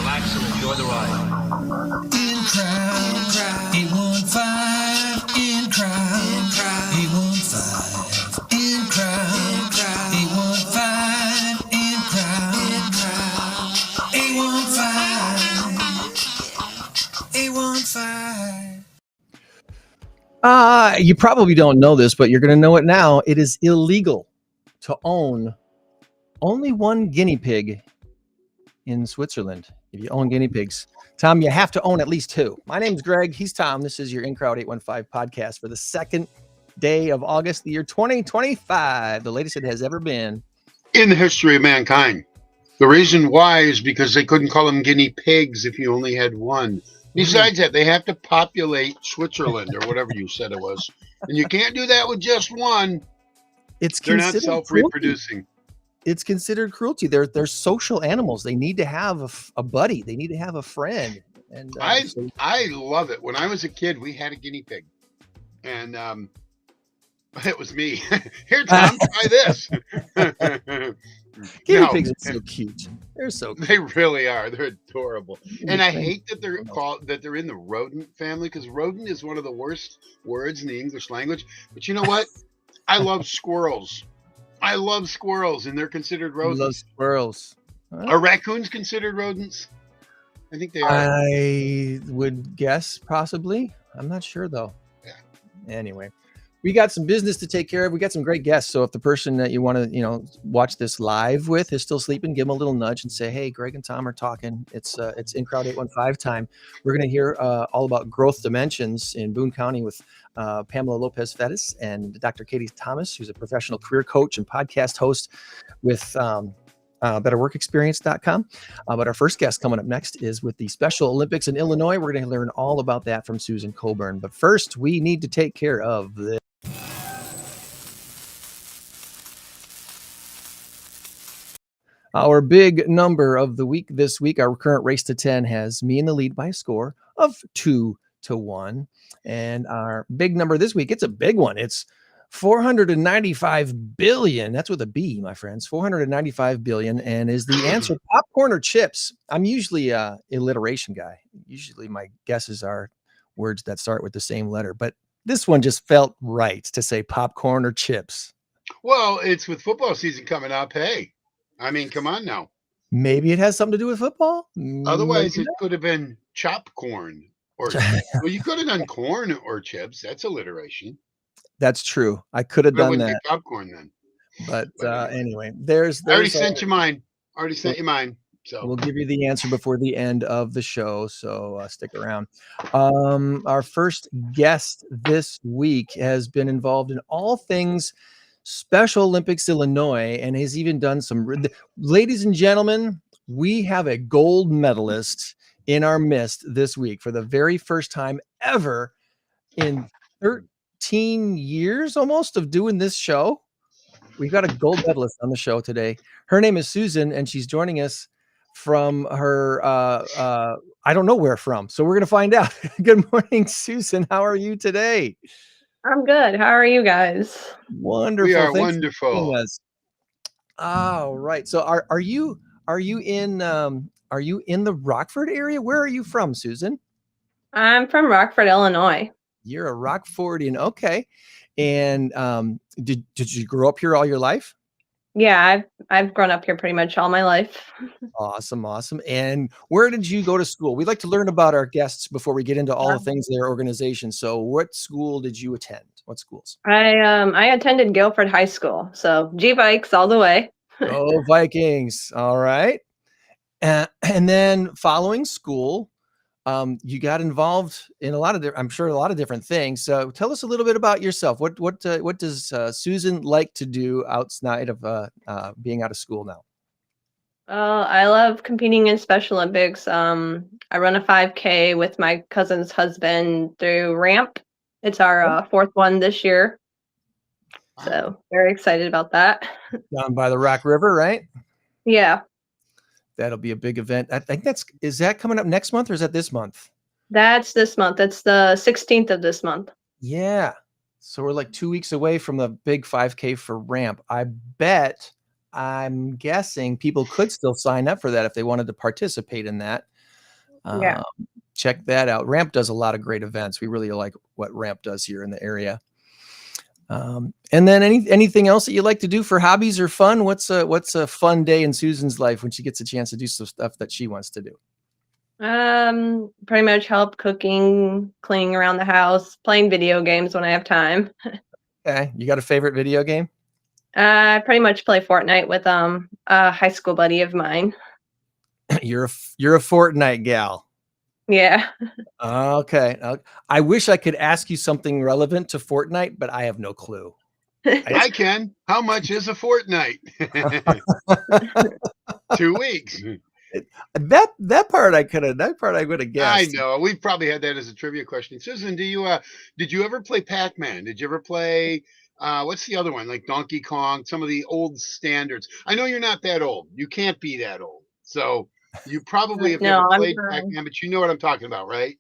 relax and enjoy the ride. In crowd, 815, in crowd, 815, in crowd, 815, in crowd, 815, 815. You probably don't know this, but you're going to know it now. It is illegal to own only one guinea pig in Switzerland. If you own guinea pigs, Tom, you have to own at least two. My name's Greg. He's Tom. This is your In Crowd 815 podcast for the second day of August, the year 2025, the latest it has ever been in the history of mankind. The reason why is because they couldn't call them guinea pigs if you only had one. Besides that, they have to populate Switzerland or whatever you said it was. And you can't do that with just one. They're not self-reproducing. It's considered cruelty. They're social animals. They need to have a buddy. They need to have a friend. And I love it. When I was a kid, we had a guinea pig. And it was me. Here, Tom, try this. Guinea pigs are so cute. They're so cute. They really are. They're adorable. And I hate that they're in the rodent family, because rodent is one of the worst words in the English language. But you know what? I love squirrels. And they're considered rodents. I love squirrels. Are raccoons considered rodents? I think they are. I would guess possibly. I'm not sure though. Yeah. Anyway, we got some business to take care of. We got some great guests. So if the person that you want to, watch this live with is still sleeping, give them a little nudge and say, "Hey, Greg and Tom are talking. It's In Crowd 815 time." We're going to hear all about growth dimensions in Boone County with Pamela Lopez-Fettes and Dr. Katie Thomas, who's a professional career coach and podcast host with betterworkexperience.com. But our first guest coming up next is with the Special Olympics in Illinois. We're going to learn all about that from Susan Kuborn. But first, we need to take care of this. Our big number of the week this week, our current race to 10 has me in the lead by a score of 2-1. And our big number this week, it's a big one. It's 495 billion. That's with a B, my friends. 495 billion. And is the answer popcorn or chips? I'm usually a alliteration guy. Usually my guesses are words that start with the same letter. But this one just felt right to say popcorn or chips. Well, it's with football season coming up. Hey, I mean, come on now. Maybe it has something to do with football. Otherwise, it could have been chop corn. Or well, you could have done corn or chips. That's alliteration. That's true. I could have done that. Popcorn then. But anyway, there's I already sent you mine. So we'll give you the answer before the end of the show. So stick around. Our first guest this week has been involved in all things Special Olympics Illinois, and has even done some. Ladies and gentlemen, we have a gold medalist in our midst this week for the very first time ever in 13 years almost of doing this show. We've got a gold medalist on the show today. Her name is Susan, and she's joining us from her, I don't know where from. So we're going to find out. Good morning, Susan. How are you today? I'm good. How are you guys? Wonderful. We are Thanks wonderful. All right. So are you in the Rockford area? Where are you from, Susan? I'm from Rockford, Illinois. You're a Rockfordian. Okay. And did you grow up here all your life? Yeah, I've grown up here pretty much all my life. Awesome. And where did you go to school? We'd like to learn about our guests before we get into all the things of their organization. So what school did you attend? What schools? I attended Guilford High School. So G-Vikes all the way. Go Vikings. All right. And then following school, you got involved in a lot of different things. So tell us a little bit about yourself. What does Susan like to do outside of being out of school now? I love competing in Special Olympics. I run a 5K with my cousin's husband through Ramp. It's our fourth one this year. So very excited about that. Down by the Rock River, right? Yeah. That'll be a big event. I think is that coming up next month or is that this month? That's this month. It's the 16th of this month. Yeah. So we're like 2 weeks away from the big 5K for Ramp. I'm guessing people could still sign up for that if they wanted to participate in that. Yeah. Check that out. Ramp does a lot of great events. We really like what Ramp does here in the area. And then anything else that you like to do for hobbies or fun? What's a fun day in Susan's life when she gets a chance to do some stuff that she wants to do? Pretty much help cooking, cleaning around the house, playing video games when I have time. Okay, you got a favorite video game? I pretty much play Fortnite with a high school buddy of mine. You're a Fortnite gal. Yeah. Okay. I wish I could ask you something relevant to Fortnite, but I have no clue. I can. How much is a fortnight? 2 weeks. That part I would have I guessed. know. We've probably had that as a trivia question. Susan, did you ever play Pac-Man? Did you ever play what's the other one? Like Donkey Kong, some of the old standards. I know you're not that old. You can't be that old. So you probably have never No, I'm played Pac-Man, but you know what I'm talking about, right?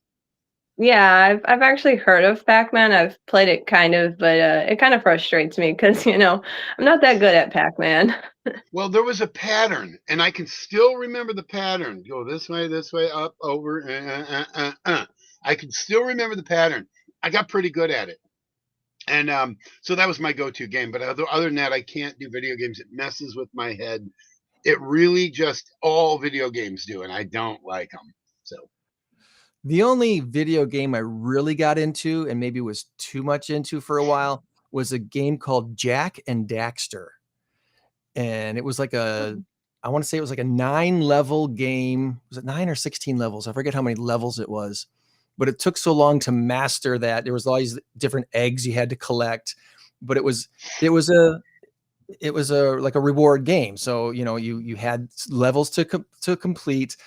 yeah, I've actually heard of Pac-Man. I've played it kind of, but it kind of frustrates me because I'm not that good at Pac-Man. Well, there was a pattern, and I can still remember the pattern. Go this way, up, over. I can still remember the pattern. I got pretty good at it. And so that was my go-to game. But other than that, I can't do video games. It messes with my head. It really just all video games do, and I don't like them. So The only video game I really got into, and maybe was too much into for a while, was a game called Jack and Daxter. And it was like I want to say it was like a 9-level game. Was it 9 or 16 levels? I forget how many levels it was, but it took so long to master that. There was all these different eggs you had to collect, but it was a like a reward game. So, you had levels to complete,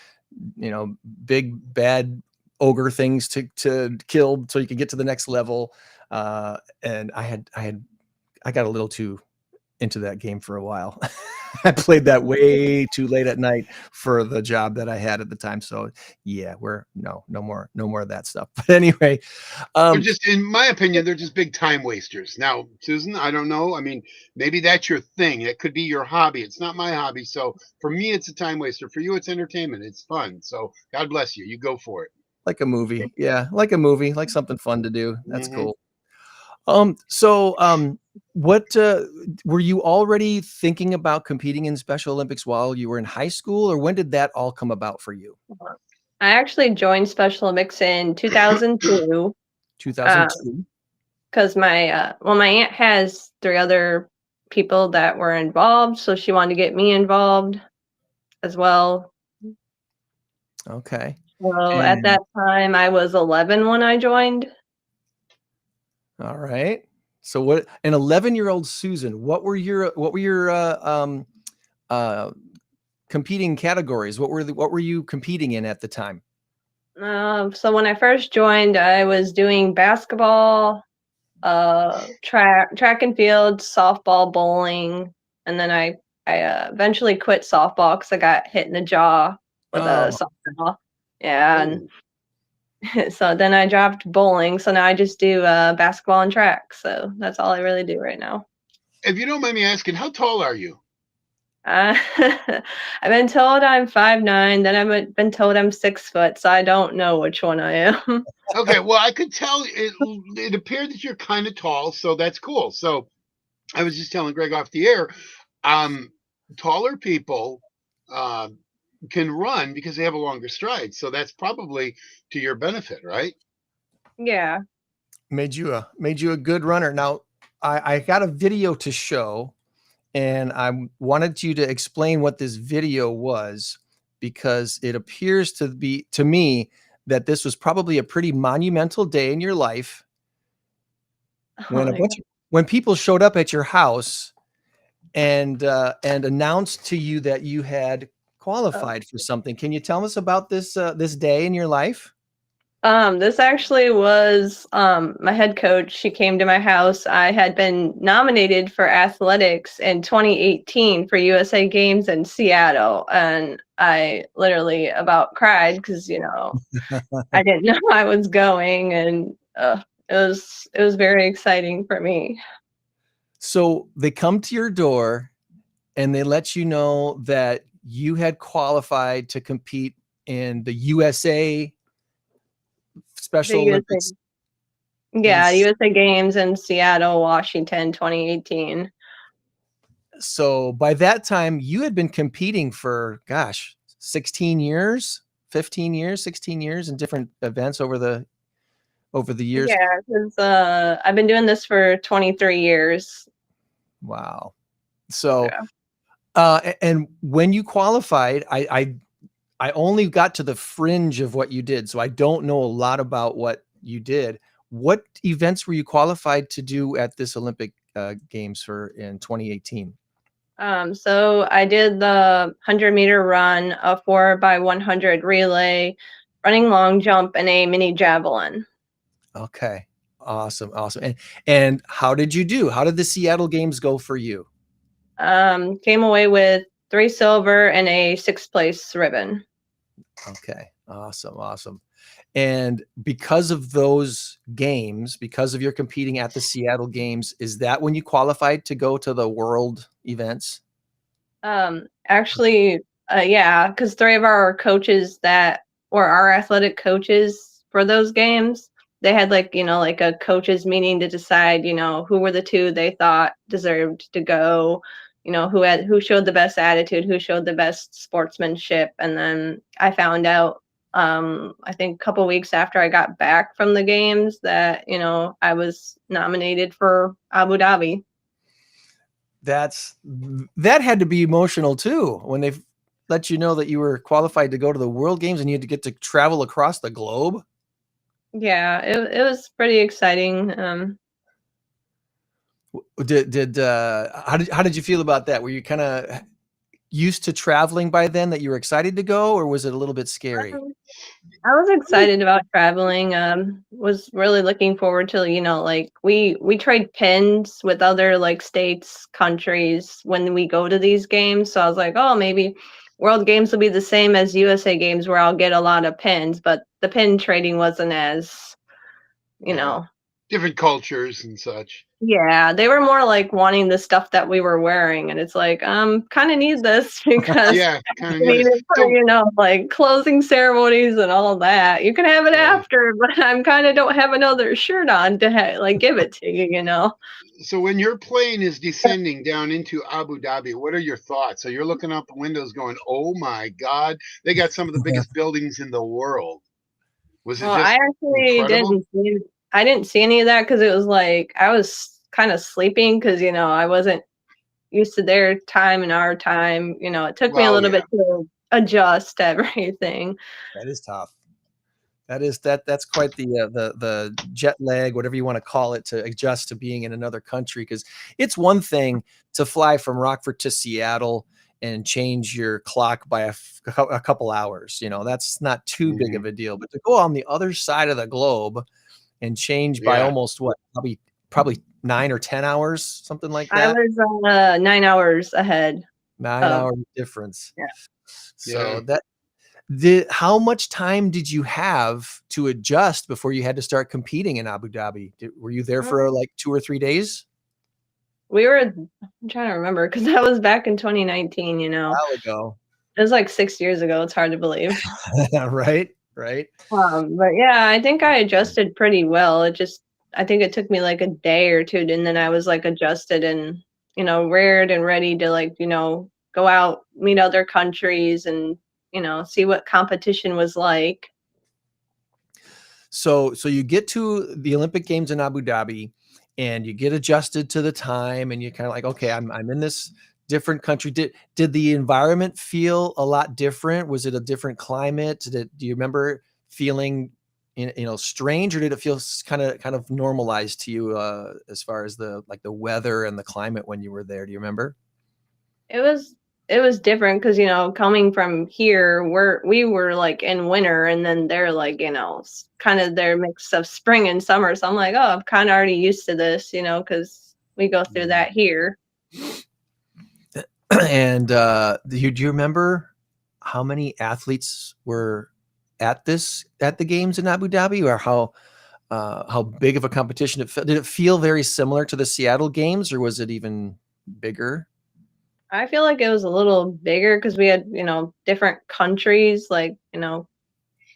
big bad ogre things to kill so you could get to the next level. And I got a little too into that game for a while. I played that way too late at night for the job that I had at the time. So yeah, no more of that stuff. But anyway, they're just, in my opinion, they're just big time wasters. Now, Susan, I don't know. I mean, maybe that's your thing. It could be your hobby. It's not my hobby. So for me, it's a time waster. For you, it's entertainment. It's fun. So God bless you. You go for it. like a movie. Yeah, like a movie, like something fun to do. That's cool. What were you already thinking about competing in Special Olympics while you were in high school, or when did that all come about for you? I actually joined Special Olympics in 2002 2002. because my aunt has 3 other people that were involved, so she wanted to get me involved as well. Okay. So at that time, I was 11 when I joined. All right. So what an 11-year-old Susan, what were your competing categories? What were you competing in at the time? So when I first joined, I was doing basketball, track and field, softball, bowling, and then I eventually quit softball because I got hit in the jaw with a softball. Yeah, and so then I dropped bowling. So now I just do basketball and track. So that's all I really do right now. If you don't mind me asking, how tall are you? I've been told I'm 5'9", then I've been told I'm 6 foot, so I don't know which one I am. Okay, well, I could tell it appeared that you're kind of tall, so that's cool. So I was just telling Greg off the air, taller people can run because they have a longer stride. So that's probably to your benefit, right? Yeah. Made you a good runner. Now, I got a video to show, and I wanted you to explain what this video was, because it appears to me that this was probably a pretty monumental day in your life when people showed up at your house and announced to you that you had qualified for something. Can you tell us about this day in your life? This actually was my head coach. She came to my house. I had been nominated for athletics in 2018 for USA Games in Seattle, and I literally about cried because I didn't know I was going, and it was very exciting for me. So they come to your door and they let you know that you had qualified to compete and the USA Special The USA, Olympics. yeah, in USA Games in Seattle, Washington, 2018. So by that time, you had been competing for, gosh, 16 years, 15 years, 16 years in different events over the years. Yeah, because I've been doing this for 23 years. Wow. So, Yeah. and when you qualified, I only got to the fringe of what you did, so I don't know a lot about what you did. What events were you qualified to do at this Olympic Games for in 2018? So I did the 100-meter run, a 4x100 relay, running long jump, and a mini javelin. Okay. Awesome. And how did you do? How did the Seattle Games go for you? Came away with 3 silver and a 6th place ribbon. Okay. Awesome. And because of those games, because of your competing at the Seattle Games, is that when you qualified to go to the world events? Actually, yeah, because 3 of our coaches that were our athletic coaches for those games, they had like, like a coaches meeting to decide, who were the 2 they thought deserved to go, who showed the best attitude, who showed the best sportsmanship. And then I found out, I think a couple weeks after I got back from the games that, I was nominated for Abu Dhabi. That had to be emotional too, when they let you know that you were qualified to go to the World Games and you had to get to travel across the globe. Yeah, it was pretty exciting. How did you feel about that? Were you kind of used to traveling by then, that you were excited to go, or was it a little bit scary? I was excited about traveling. Was really looking forward to, like we trade pins with other like states, countries when we go to these games. So I was like, oh, maybe World Games will be the same as USA Games where I'll get a lot of pins, but the pin trading wasn't as, you know, different cultures and such. yeah, they were more like wanting the stuff that we were wearing, and it's like, kind of need this because Yeah, kind of I need need it. it for, like closing ceremonies and all that. You can have it after, but I'm kind of don't have another shirt on to like give it to you. So when your plane is descending down into Abu Dhabi, what are your thoughts? So you're looking out the windows going, "Oh my God, they got some of the biggest buildings in the world." Was it Well, just I actually incredible? I didn't see any of that because it was like I was kind of sleeping because I wasn't used to their time and our time. It took me a Well, little yeah. bit to adjust to everything. That is tough. That's quite the jet lag, whatever you want to call it, to adjust to being in another country. Because it's one thing to fly from Rockford to Seattle and change your clock by a couple hours. That's not too big of a deal. But to go on the other side of the globe and change by Yeah. almost what, probably 9 or 10 hours, something like I that. was 9 hours ahead. 9 hour difference. Yeah. So Yeah. how much time did you have to adjust before you had to start competing in Abu Dhabi? Were you there for like 2 or 3 days? I'm trying to remember because that was back in 2019, A while ago. It was like 6 years ago. It's hard to believe. Right. But yeah, I think I adjusted pretty well. I think it took me like a day or two, and then I was like adjusted and, reared and ready to like, go out, meet other countries and, see what competition was like. So you get to the Olympic Games in Abu Dhabi and you get adjusted to the time and you're kind of like, okay, I'm in this different country. Did the environment feel a lot different? Was it a different climate? Do you remember feeling strange, or did it feel kind of normalized to you as far as the weather and the climate when you were there? Do you remember? It was different because, coming from here, we were like in winter, and then they're like, kind of their mix of spring and summer. So I'm like, oh, I'm kind of already used to this, because we go through that here. And do you remember how many athletes were at the games in Abu Dhabi, or how big of a competition it felt? Did it feel very similar to the Seattle Games, or was it even bigger? I feel like it was a little bigger because we had, different countries. Like, there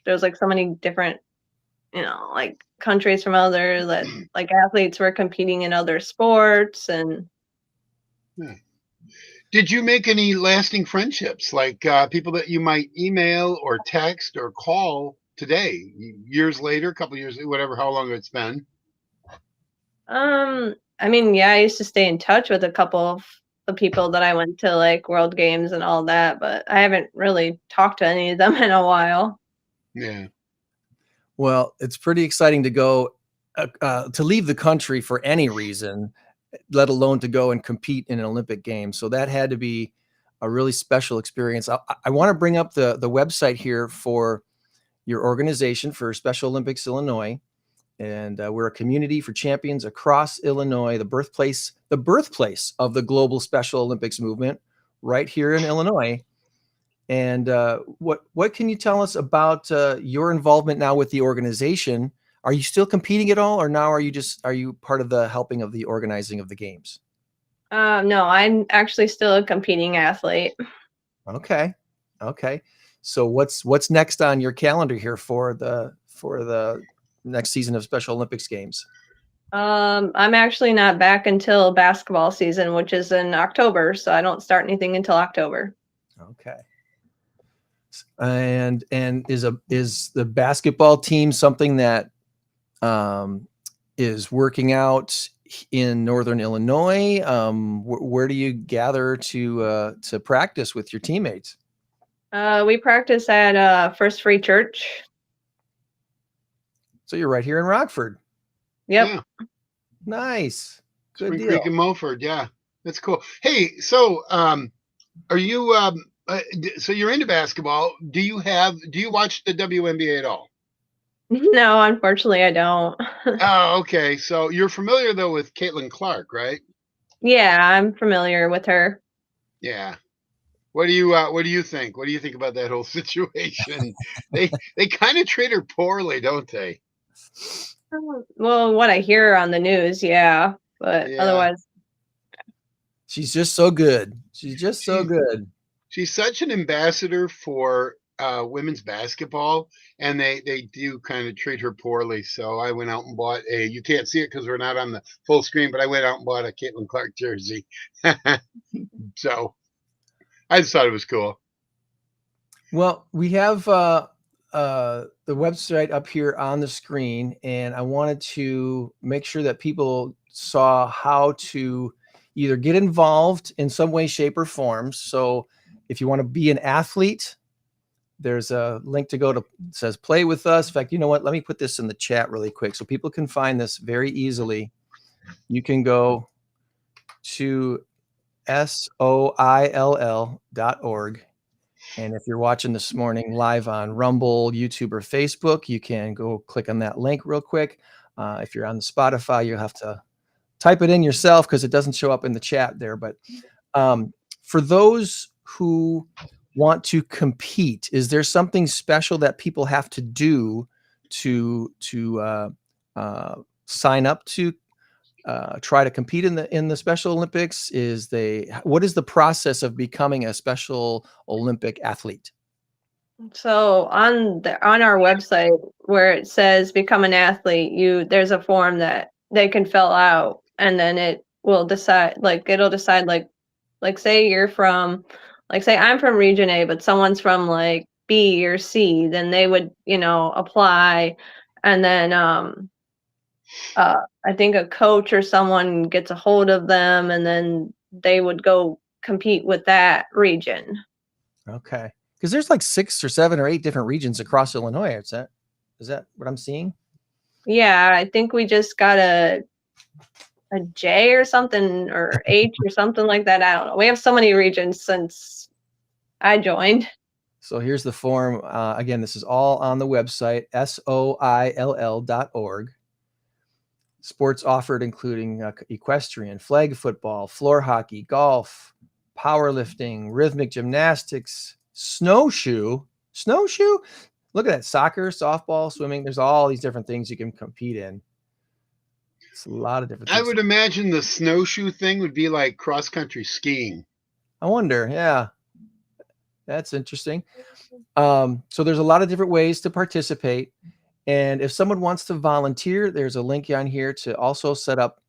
was like so many different, like countries from other that like athletes were competing in other sports and Yeah. Did you make any lasting friendships, like people that you might email or text or call today, years later, a couple years, whatever, how long it's been? I mean, yeah, I used to stay in touch with a couple of the people that I went to like World Games and all that, but I haven't really talked to any of them in a while. Yeah. Well, it's pretty exciting to go to leave the country for any reason, let alone to go and compete in an Olympic game. So that had to be a really special experience. I want to bring up the website here for your organization, for Special Olympics Illinois. And we're a community for champions across Illinois, the birthplace of the global Special Olympics movement, right here in Illinois. And what can you tell us about your involvement now with the organization? Are you still competing at all, or now are you part of the helping of the organizing of the games? No, I'm actually still a competing athlete. Okay, okay. So what's next on your calendar here for the next season of Special Olympics games? I'm actually not back until basketball season, which is in October, so I don't start anything until October. Okay. And is the basketball team something that is working out in Northern Illinois? Where do you gather to practice with your teammates? We practice at First Free Church. So you're right here in Rockford. Yep. Yeah. Nice. Good Spring deal. Creek and Mulford. Yeah, that's cool. Hey, so are you so you're into basketball? Do you watch the WNBA at all? No, unfortunately, I don't. Oh, okay. So you're familiar though with Caitlin Clark, right? Yeah, I'm familiar with her. Yeah. What do you think? What do you think about that whole situation? They kind of treat her poorly, don't they? Well, what I hear on the news, yeah, but Yeah. otherwise, She's just so good. She's just so She's good. she's such an ambassador for women's basketball, and they do kind of treat her poorly. So I went out and bought a. You can't see it because we're not on the full screen, but I went out and bought a Caitlin Clark jersey. So I just thought it was cool. Well, we have the website up here on the screen, and I wanted to make sure that people saw how to either get involved in some way, shape, or form. So if you want to be an athlete, there's a link to go to, it says play with us. In fact, you know what? Let me put this in the chat really quick so people can find this very easily. You can go to soill.org. And if you're watching this morning live on Rumble, YouTube, or Facebook, you can go click on that link real quick. If you're on the Spotify, you'll have to type it in yourself because it doesn't show up in the chat there. But for those who want to compete, is there something special that people have to do to sign up to try to compete in the Special Olympics? What is the process of becoming a Special Olympic athlete? so on our website where it says become an athlete, there's a form that they can fill out, and then it will decide. Like it'll decide like say you're from, like say I'm from Region A, but someone's from like B or C, then they would apply, and then I think a coach or someone gets a hold of them, and then they would go compete with that region. Okay, because there's like 6 or 7 or 8 different regions across Illinois. Is that what I'm seeing? Yeah, I think we just got a J or something, or H or something like that. I don't know. We have so many regions since I joined. So here's the form. Again, this is all on the website, soill.org. Sports offered including equestrian, flag football, floor hockey, golf, powerlifting, rhythmic gymnastics, snowshoe. Look at that. Soccer, softball, swimming. There's all these different things you can compete in. It's a lot of different things. I would imagine the snowshoe thing would be like cross country skiing. I wonder. Yeah, that's interesting. So there's a lot of different ways to participate. And if someone wants to volunteer, there's a link on here to also sign up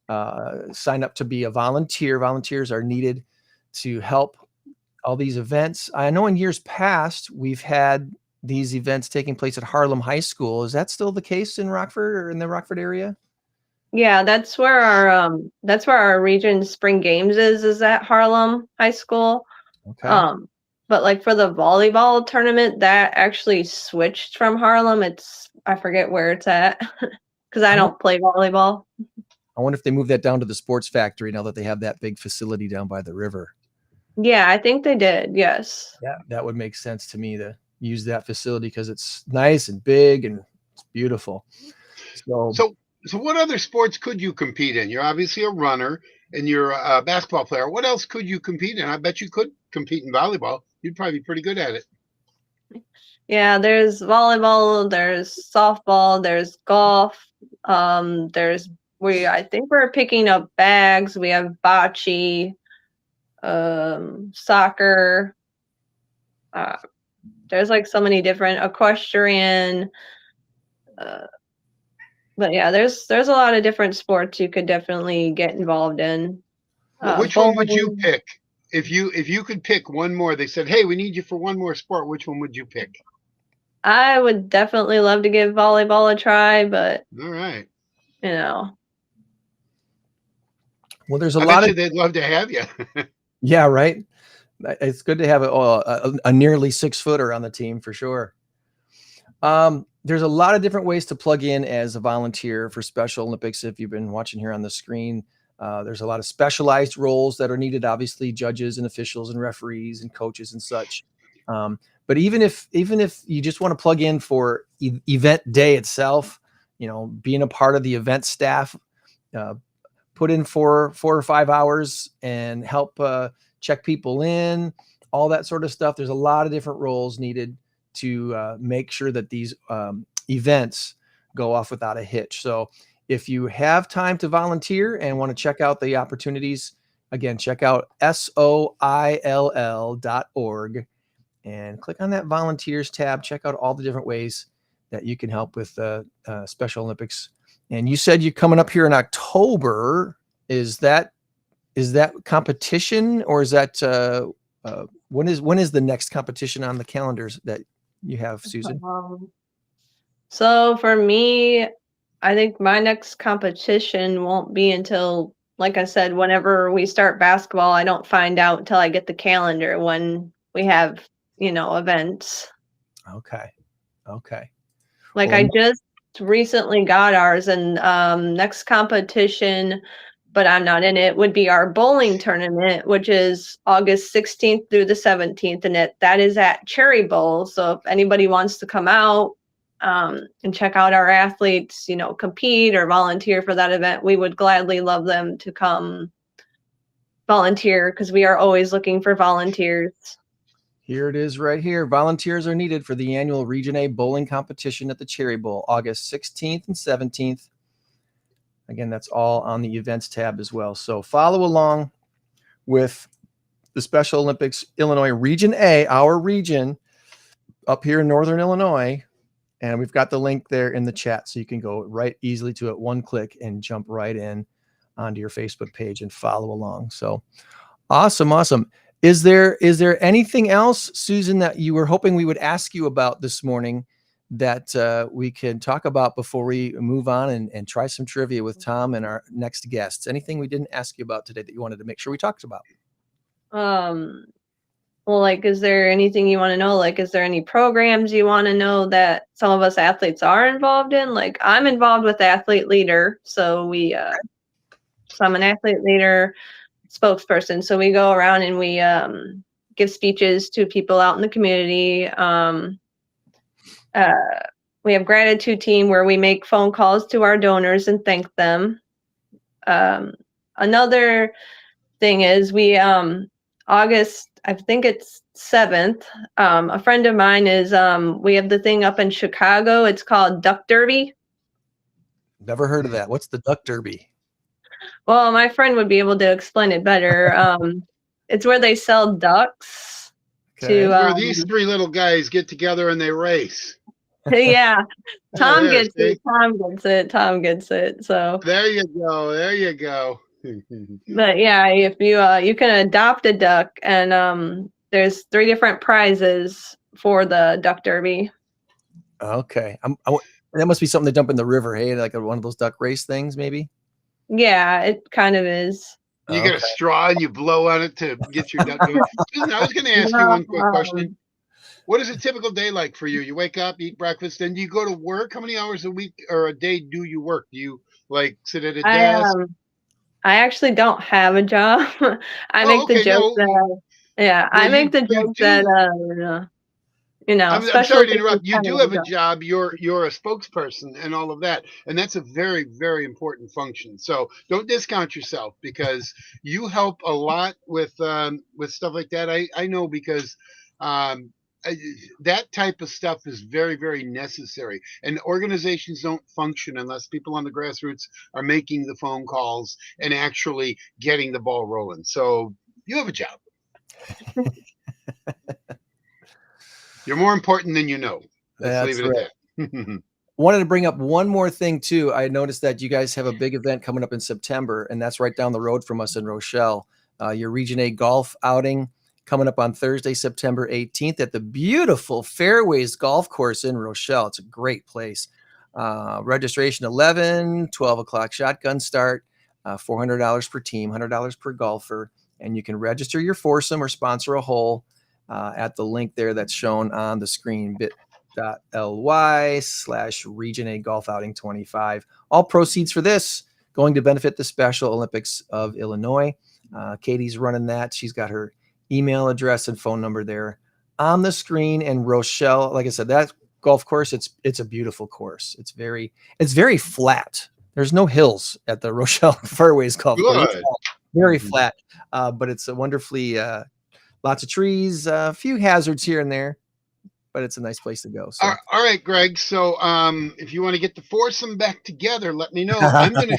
to be a volunteer. Volunteers are needed to help all these events. I know in years past, we've had these events taking place at Harlem High School. Is that still the case in Rockford or in the Rockford area? Yeah, that's where our region spring games is at Harlem High School. Okay. But like for the volleyball tournament, that actually switched from Harlem. I forget where it's at because I don't play volleyball. I wonder if they moved that down to the sports factory now that they have that big facility down by the river. Yeah, I think they did. Yes. Yeah, that would make sense to me to use that facility because it's nice and big and it's beautiful. So what other sports could you compete in? You're obviously a runner and you're a basketball player. What else could you compete in? I bet you could compete in volleyball. You'd probably be pretty good at it. Yeah, there's volleyball, there's softball, there's golf. I think we're picking up bags. We have bocce, soccer. There's like so many different equestrian. But yeah, there's a lot of different sports you could definitely get involved in. Which one would you pick? If you could pick one more, they said, "Hey, we need you for one more sport." Which one would you pick? I would definitely love to give volleyball a try, but All right. Well, there's a I lot bet of they'd love to have you. Yeah, right. It's good to have a nearly 6-footer on the team for sure. There's a lot of different ways to plug in as a volunteer for Special Olympics. If you've been watching here on the screen, there's a lot of specialized roles that are needed, obviously judges and officials and referees and coaches and such. But even if you just want to plug in for event day itself, being a part of the event staff, put in 4 or 5 hours and help check people in, all that sort of stuff. There's a lot of different roles needed to make sure that these events go off without a hitch. So if you have time to volunteer and want to check out the opportunities, again, check out soill.org and click on that volunteers tab. Check out all the different ways that you can help with Special Olympics. And you said you're coming up here in October. Is that competition, or is that when is the next competition on the calendars that you have, Susan? So for me, I think my next competition won't be until, like I said, whenever we start basketball. I don't find out until I get the calendar when we have, events. Okay. Like I just recently got ours, and next competition, but I'm not in it, would be our bowling tournament, which is August 16th through the 17th, and that is at Cherry Bowl. So if anybody wants to come out and check out our athletes, compete or volunteer for that event, we would gladly love them to come volunteer because we are always looking for volunteers. Here it is right here. Volunteers are needed for the annual Region A bowling competition at the Cherry Bowl, August 16th and 17th. Again, that's all on the events tab as well. So follow along with the Special Olympics Illinois Region A, our region up here in Northern Illinois. And we've got the link there in the chat, so you can go right easily to it, one click, and jump right in onto your Facebook page and follow along. So awesome. Is there anything else, Susan, that you were hoping we would ask you about this morning that we can talk about before we move on and try some trivia with Tom and our next guests? Anything we didn't ask you about today that you wanted to make sure we talked about? Well, like, is there anything you want to know? Like, is there any programs you want to know that some of us athletes are involved in? Like, I'm involved with Athlete Leader. So I'm an athlete leader spokesperson. So we go around and we give speeches to people out in the community. We have gratitude team where we make phone calls to our donors and thank them. Another thing is we August, I think it's 7th. A friend of mine is we have the thing up in Chicago. It's called Duck Derby. Never heard of that. What's the Duck Derby? Well, my friend would be able to explain it better. it's where they sell ducks Okay. to Where these three little guys get together and they race. yeah. Tom There, gets see? it. Tom gets it. Tom gets it. So, There you go. There you go. but yeah, if you can adopt a duck, and there's 3 different prizes for the duck derby. Okay. That must be something to dump in the river, hey? Like one of those duck race things, maybe? Yeah, it kind of is. You get a straw and you blow on it to get your duck going. Susan, I was going to ask you one quick question. What is a typical day like for you? You wake up, eat breakfast, then do you go to work? How many hours a week or a day do you work? Do you like sit at a desk? I actually don't have a job. I Oh, make the okay. joke No. that I make the You joke do. that I'm special sorry to Olympics interrupt. is You kind do of a have a job. job. You're a spokesperson and all of that, and that's a very, very important function. So don't discount yourself because you help a lot with stuff like that. I know because um, I, that type of stuff is very, very necessary, and organizations don't function unless people on the grassroots are making the phone calls and actually getting the ball rolling. So you have a job. You're more important than you know. Let's leave That's it right. at that. Wanted to bring up one more thing too. I noticed that you guys have a big event coming up in September, and that's right down the road from us in Rochelle. Your Region A golf outing coming up on Thursday, September 18th at the beautiful Fairways Golf Course in Rochelle. It's a great place. Registration 12 o'clock shotgun start, $400 per team, $100 per golfer, and you can register your foursome or sponsor a hole at the link there that's shown on the screen, bit.ly/Region A Golf Outing 25. All proceeds for this going to benefit the Special Olympics of Illinois. Katie's running that. She's got her email address and phone number there on the screen. And Rochelle, like I said, that golf course, it's a beautiful course. It's very flat. There's no hills at the Rochelle Fairways Golf Course. It's very flat, but it's a wonderfully lots of trees, a few hazards here and there, but it's a nice place to go. So. All right, Greg. So if you want to get the foursome back together, let me know. I'm gonna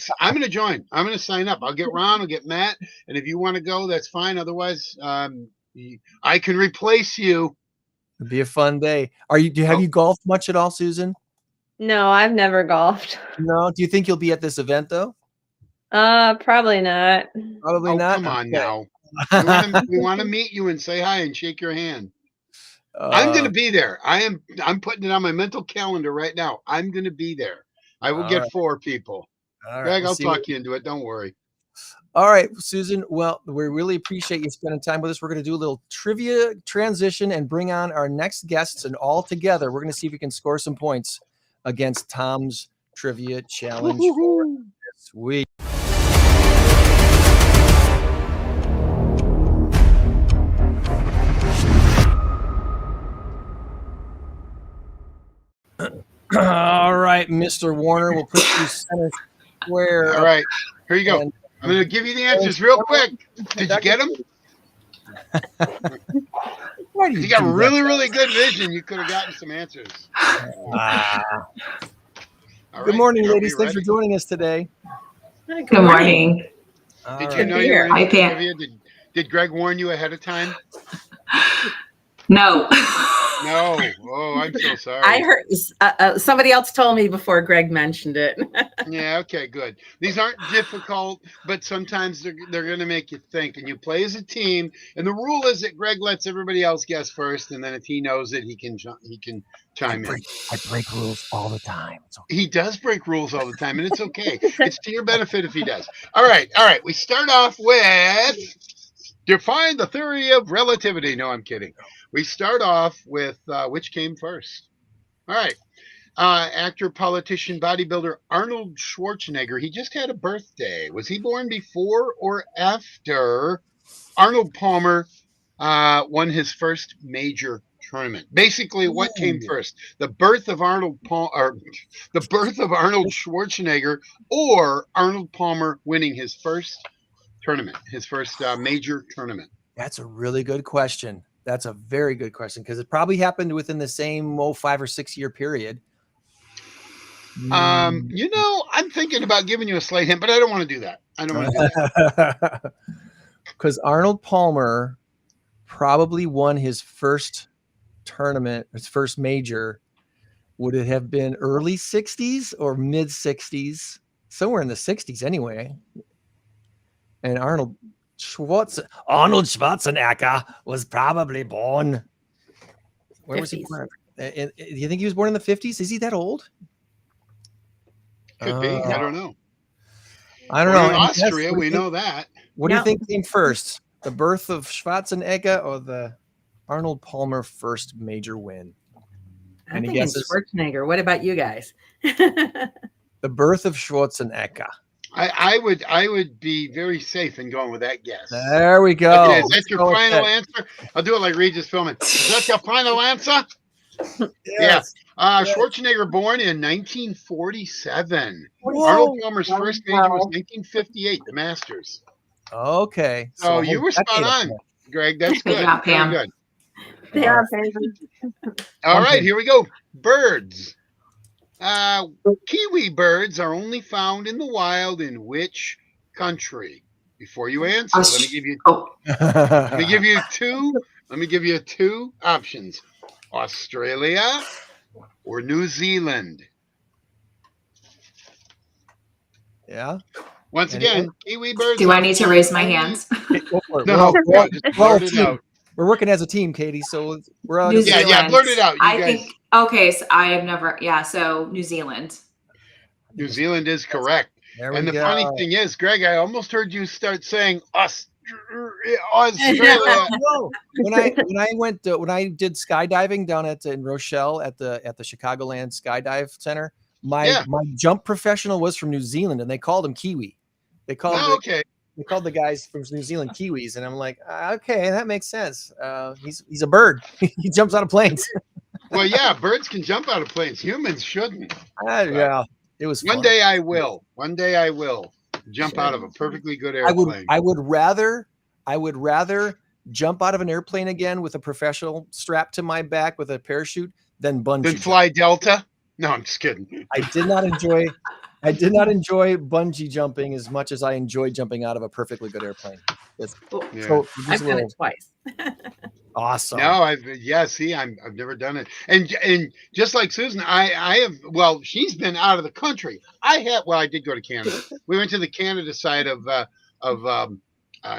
join. I'm gonna sign up. I'll get Ron. I'll get Matt. And if you want to go, that's fine. Otherwise, I can replace you. It'd be a fun day. Have you golfed much at all, Susan? No, I've never golfed. No. Do you think you'll be at this event though? Probably not. Probably not. Come on Okay. now. We want to meet you and say hi and shake your hand. I'm going to be there. I'm putting it on my mental calendar right now. I'm going to be there. I will get 4 people. All right. Greg, I'll talk you into it. Don't worry. All right, Susan. Well, we really appreciate you spending time with us. We're going to do a little trivia transition and bring on our next guests, and all together, we're going to see if we can score some points against Tom's trivia challenge for this week. All right, Mr. Warner, we'll put you center square. All right, here you go. I'm going to give you the answers real quick. Did you get them? Why do you got really, really good vision. You could have gotten some answers. Good morning, ladies. Thanks for joining us today. Good morning. Did you know you were in trivia? Did Greg warn you ahead of time? No. No. Oh, I'm so sorry. I heard somebody else told me before Greg mentioned it. Yeah, okay, good. These aren't difficult, but sometimes they're going to make you think. And you play as a team. And the rule is that Greg lets everybody else guess first, and then if he knows it, he can chime in. I break rules all the time. Okay. He does break rules all the time, and it's okay. It's to your benefit if he does. All right. We start off with define the theory of relativity. No, I'm kidding. We start off with which came first. All right. Actor, politician, bodybuilder Arnold Schwarzenegger. He just had a birthday. Was he born before or after Arnold Palmer won his first major tournament? Basically, what came first? The birth of Arnold Schwarzenegger, or Arnold Palmer winning his first tournament, his first major tournament? That's a really good question. That's a very good question because it probably happened within the same 5 or 6 year period. I'm thinking about giving you a slight hint, but I don't want to do that. I don't want to do that. because Arnold Palmer probably won his first tournament, his first major. Would it have been early 60s or mid 60s? Somewhere in the 60s anyway. And Arnold Schwarzenegger was probably born. Where was he 50s. born? Do you think he was born in the 50s? Is he that old? Could be. I don't know. I don't Born know. in And Austria, what do we you think- know that. What do you No. think came first? The birth of Schwarzenegger or the Arnold Palmer first major win? I'm Any thinking guesses? Schwarzenegger. What about you guys? The birth of Schwarzenegger. I would be very safe in going with that guess. There we go. Okay, is that Let's your go with final that. answer? I'll do it like Regis Philbin. Is that your final answer? Yes. Schwarzenegger born in 1947. Whoa. Arnold Palmer's first major was 1958, the Masters. Okay. So a you whole were spot decade up on, there. Greg. That's Good good. job, Very Pam. good. Yeah, All One right, point. here we go. Birds. Kiwi birds are only found in the wild in which country? Before you answer, let me give you Oh, Let me give you two. Let me give you two options: Australia or New Zealand. Yeah. Once Anyone? again, kiwi birds. do I are need to found raise my only- hands? Go for it. No, We're all- just we're all a blurt it team. out. We're working as a team, Katie. So we're all New Yeah, Zealand. yeah, blurt it out. You I guys. think. Okay, so I have never. Yeah, so New Zealand. New Zealand is correct. There we And the go. funny thing is, Greg, I almost heard you start saying Australia. No. When I did skydiving down in Rochelle at the Chicagoland Skydive Center, my jump professional was from New Zealand, and they called him Kiwi. They called Oh, okay. they called the guys from New Zealand Kiwis, and I'm like, okay, that makes sense. He's a bird. He jumps out of planes. Well, yeah, birds can jump out of planes. Humans shouldn't. Yeah, it was One fun. day I will. One day I will jump out of a perfectly good airplane. I would rather jump out of an airplane again with a professional strapped to my back with a parachute than bungee. Then fly Delta? No, I'm just kidding. I did not enjoy bungee jumping as much as I enjoyed jumping out of a perfectly good airplane. Yeah. So I've done it twice. awesome. No, I've never done it. And just like Susan, I have. Well, she's been out of the country. I did go to Canada. We went to the Canada side of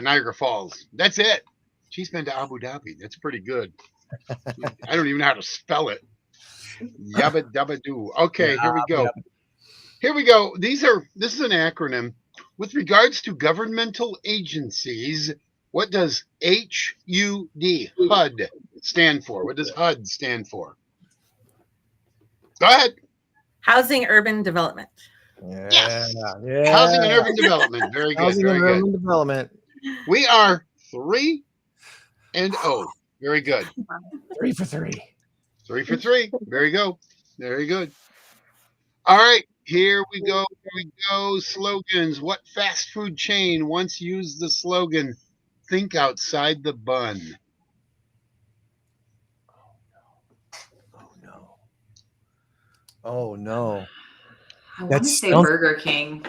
Niagara Falls. That's it. She's been to Abu Dhabi. That's pretty good. I don't even know how to spell it. Yabba dabba doo. Okay, here we go. Here we go. This is an acronym. With regards to governmental agencies, what does HUD stand for? What does HUD stand for? Go ahead. Housing Urban Development. Yeah, Yes. yeah. Housing and Urban Development. Very good. Housing Very and good. urban development. We are 3-0. Very good. 3 for 3. 3 for 3. Very good. Very good. All right. Here we go. Here we go. Slogans. What fast food chain once used the slogan, "Think outside the bun"? Oh no. I want to That say sounds- Burger King.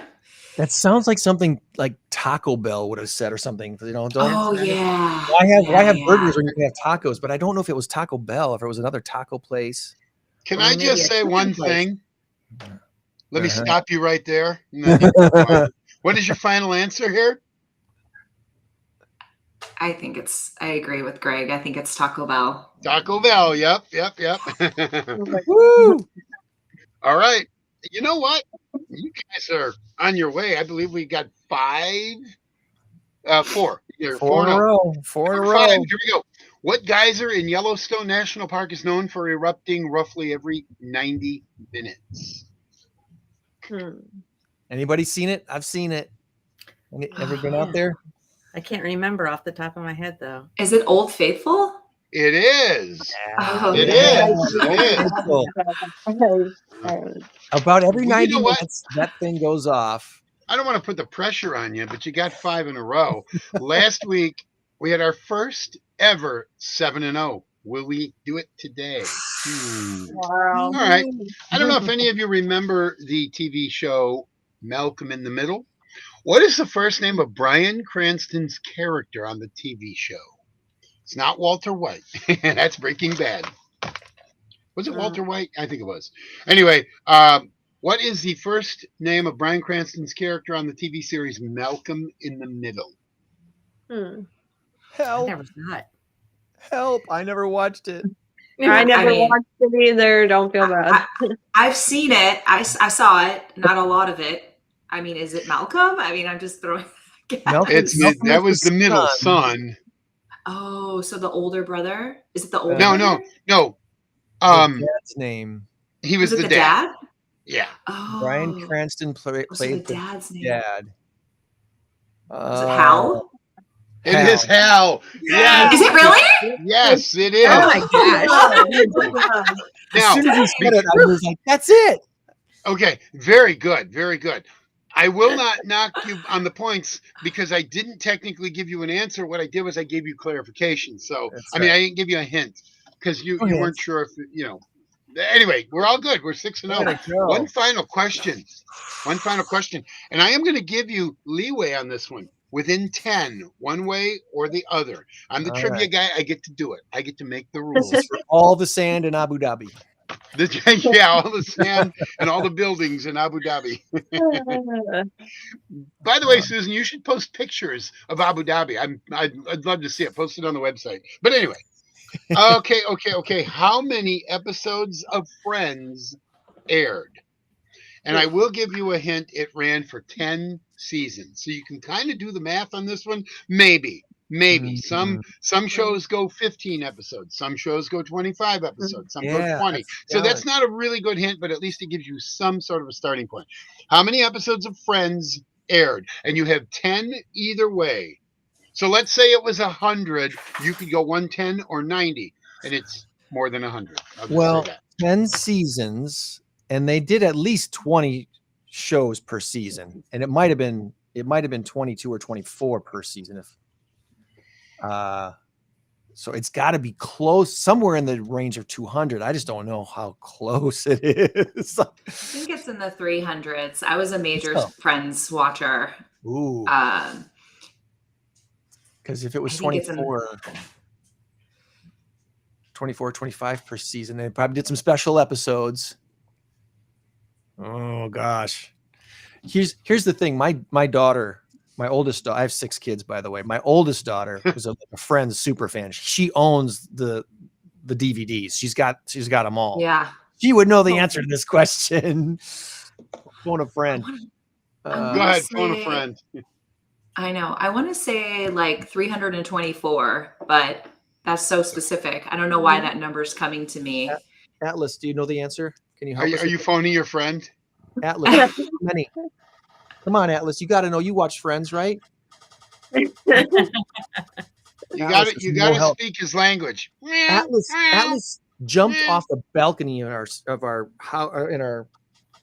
That sounds like something like Taco Bell would have said or something. Don't Oh yeah. why have Yeah. burgers when you can have tacos? But I don't know if it was Taco Bell, if it was another taco place. Can Or I maybe just a say chicken one place. thing? Let me Uh-huh. stop you right there. And then you can go on. What is your final answer here? I agree with Greg. I think it's Taco Bell. Taco Bell. Yep. Woo! All right. You know what? You guys are on your way. I believe we got 4. You're 4 in a 4-0. row. 4 in a Number row. 5, here we go. What geyser in Yellowstone National Park is known for erupting roughly every 90 minutes? Anybody seen it? I've seen it. Ever been out there? I can't remember off the top of my head though. Is it Old Faithful? It is. Oh, It yeah. is. It is. About every Well, you 90 know what? minutes, that thing goes off. I don't want to put the pressure on you, but you got 5 in a row. Last week, we had our first ever 7-0. Will we do it today? Wow. All right. I don't know if any of you remember the TV show Malcolm in the Middle. What is the first name of Bryan Cranston's character on the TV show? It's not Walter White. That's Breaking Bad. Was it Walter White? I think it was. Anyway, what is the first name of Bryan Cranston's character on the TV series Malcolm in the Middle? I Help! never saw it. Help! I never watched it. I never mean- watched it either. Don't feel bad. I've seen it. I saw it. Not a lot of it. I mean, is it Malcolm? I mean, I'm just throwing. Malcolm- That was the middle son. son. Oh, so the older brother? Is it the older No, brother? no. The dad's name. He was Was it the the dad? Yeah. Oh. Bryan Cranston Was it played the the dad's name? dad. Was it Hal? It is Hal. Yeah. Is it really? Yes, it is. Oh my gosh. As Now, soon as he said it, I was like, "That's it." okay, very good, very good. I will not knock you on the points because I didn't technically give you an answer. What I did was I gave you clarification. So, That's I mean, right. I didn't give you a hint because you Go ahead. weren't sure if, Anyway, we're all good. We're 6-0. Way to go. One final question. And I am going to give you leeway on this one. Within 10, one way or the other. I'm the All trivia right. guy. I get to do it. I get to make the rules. For all the sand in Abu Dhabi. Yeah, all the sand and all the buildings in Abu Dhabi. By the way, Susan, you should post pictures of Abu Dhabi. I'd love to see it. Post it on the website. But anyway, okay. How many episodes of Friends aired? And I will give you a hint. It ran for 10 seasons. So you can kind of do the math on this one. Maybe. Some shows go 15 episodes. Some shows go 25 episodes. Some go 20. So that's not a really good hint, but at least it gives you some sort of a starting point. How many episodes of Friends aired? And you have 10 either way. So let's say it was 100. You could go 110 or 90, and it's more than 100. I'll just say that. 10 seasons, and they did at least 20 shows per season, and it might have been 22 or 24 per season. So it's got to be close, somewhere in the range of 200. I just don't know how close it is. I think it's in the 300s. I was a major Oh. Friends watcher. Ooh, because if it was I think it's in- 24, 25 per season, they probably did some special episodes. Oh gosh. Here's the thing. My daughter, my oldest daughter, I have 6 kids, by the way. My oldest daughter was a Friends super fan. She owns the DVDs. She's got them all. Yeah. She would know the answer to this question. Phone a friend. Go ahead, phone a friend. I know. I want to say like 324, but that's so specific. I don't know why that number's coming to me. Atlas, do you know the answer? Can you help us? Are you phoning your friend? Atlas, how many? Come on, Atlas. You got to know. You watch Friends, right? You got to speak his language. Atlas jumped off the balcony in our house.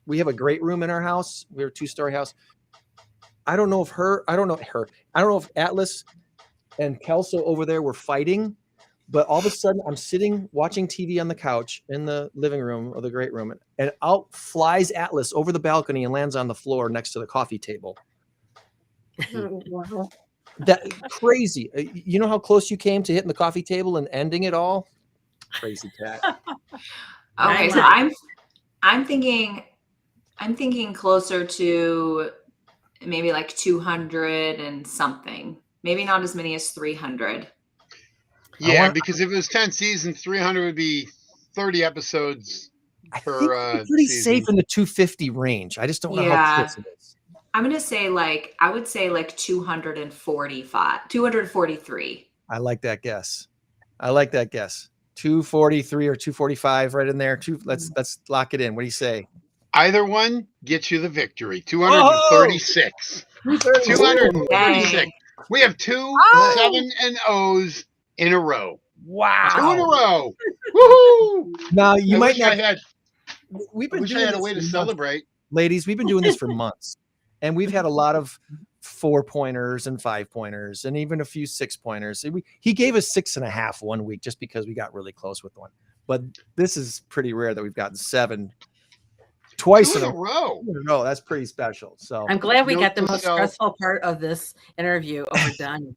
We have a great room in our house. We have a 2-story house. I don't know if Atlas and Kelso over there were fighting, but all of a sudden I'm sitting watching TV on the couch in the living room of the great room, and out flies Atlas over the balcony and lands on the floor next to the coffee table. Wow. That crazy. You know how close you came to hitting the coffee table and ending it all? Crazy cat. Okay, so I'm thinking closer to maybe like 200 and something. Maybe not as many as 300. Yeah, because if it was 10 seasons, 300 would be 30 episodes I per think it's pretty season. safe in the 250 range. I just don't know how Yeah. close it is. I'm going to say I would say 243. I like that guess. 243 or 245 right in there. Let's lock it in. What do you say? Either one gets you the victory. 236. 236. Yay. We have 2 7-0s in a row. Wow. 2 in a row. Woohoo! Now you might not. I We've been wish I doing had a this way to for months. celebrate. Ladies, we've been doing this for months, and we've had a lot of 4-pointers and 5-pointers, and even a few 6-pointers. He gave us 6.5 one week just because we got really close with one. But this is pretty rare that we've gotten 7 twice Two in in a a row. row. That's pretty special. So I'm glad we Note got the to most self. stressful part of this interview overdone.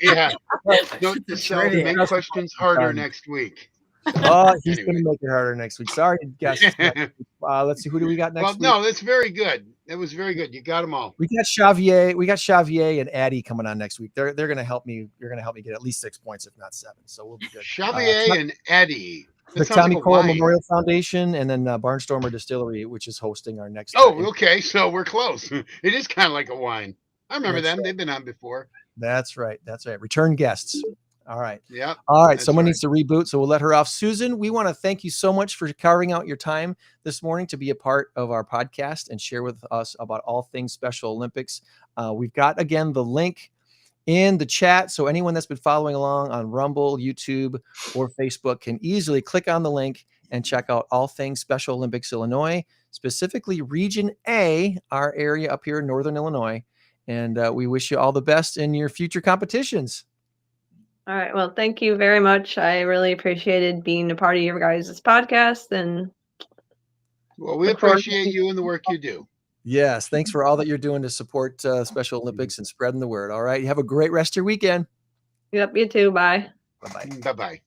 Yeah. Note to The self, trivia. make questions harder next week. So, oh, he's anyway. going to make it harder next week. Sorry, guests. Let's see. Who do we got next Well, week? no, that's very good. It was very good. You got them all. We got Xavier. We got Xavier and Addie coming on next week. They're going to help me. You're going to help me get at least 6 points, if not 7. So we'll be good. Xavier and Eddie. The That sounds Tommy like a Cole wine. Memorial Foundation, and then Barnstormer Distillery, which is hosting our next. Oh, okay. So we're close. It is kind of like a wine. I remember That's them. right. They've been on before. That's right. That's right. Return guests. All right. Yeah. All right. That's Someone right. needs to reboot, so we'll let her off. Susan, we want to thank you so much for carving out your time this morning to be a part of our podcast and share with us about all things Special Olympics. We've got, again, the link in the chat. So anyone that's been following along on Rumble, YouTube, or Facebook can easily click on the link and check out all things Special Olympics Illinois, specifically Region A, our area up here in Northern Illinois. And we wish you all the best in your future competitions. All right. Well, thank you very much. I really appreciated being a part of your guys' podcast. And Well, we look forward to- appreciate you and the work you do. Yes. Thanks for all that you're doing to support Special Olympics and spreading the word. All right. You have a great rest of your weekend. Yep, you too. Bye. Bye-bye. Bye-bye.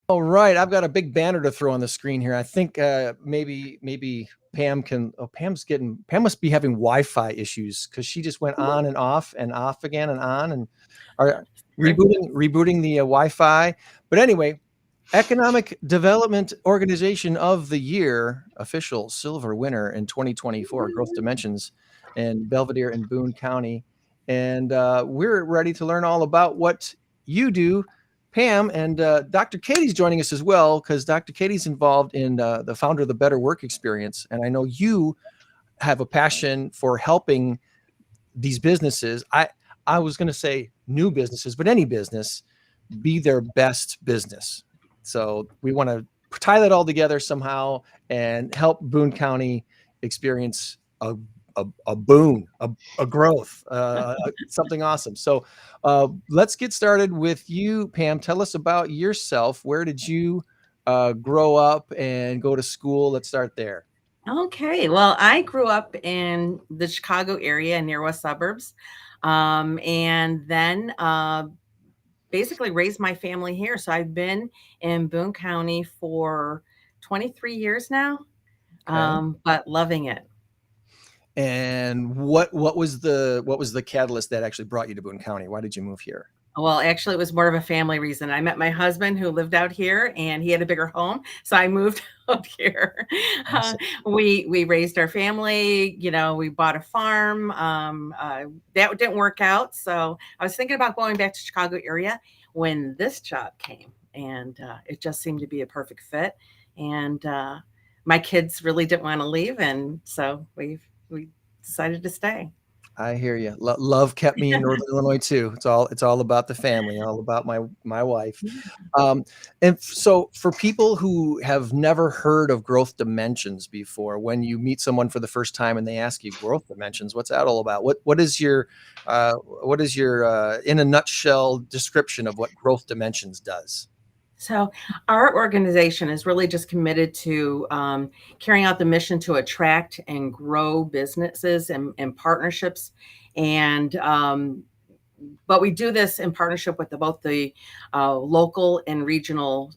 All right, I've got a big banner to throw on the screen here. I think maybe Pam can. Oh, Pam must be having Wi-Fi issues because she just went on and off again and on and are rebooting the Wi-Fi. But anyway, Economic Development Organization of the Year official silver winner in 2024, Growth Dimensions, in Belvedere and Boone County, and we're ready to learn all about what you do. Pam, and Dr. Katie's joining us as well because Dr. Katie's involved in the founder of the Better Work Experience. And I know you have a passion for helping these businesses. I was going to say new businesses, but any business be their best business. So we want to tie that all together somehow and help Boone County experience a boon, a growth, something awesome. So let's get started with you, Pam. Tell us about yourself. Where did you grow up and go to school? Let's start there. Okay. Well, I grew up in the Chicago area near west suburbs, and then basically raised my family here. So I've been in Boone County for 23 years now, but loving it. And what was the catalyst that actually brought you to Boone County? Why did you move here? Well, actually, it was more of a family reason. I met my husband who lived out here, and he had a bigger home, so I moved out here. Awesome. We raised our family. You know, we bought a farm. That didn't work out, so I was thinking about going back to Chicago area when this job came, and it just seemed to be a perfect fit. And my kids really didn't want to leave, and so we decided to stay. I hear you. Love kept me in Northern Illinois too. It's all about the family, all about my wife. And so for people who have never heard of Growth Dimensions before, when you meet someone for the first time and they ask you Growth Dimensions, what's that all about? What is your in a nutshell description of what Growth Dimensions does? So our organization is really just committed to carrying out the mission to attract and grow businesses and partnerships. And but we do this in partnership with both the local and regional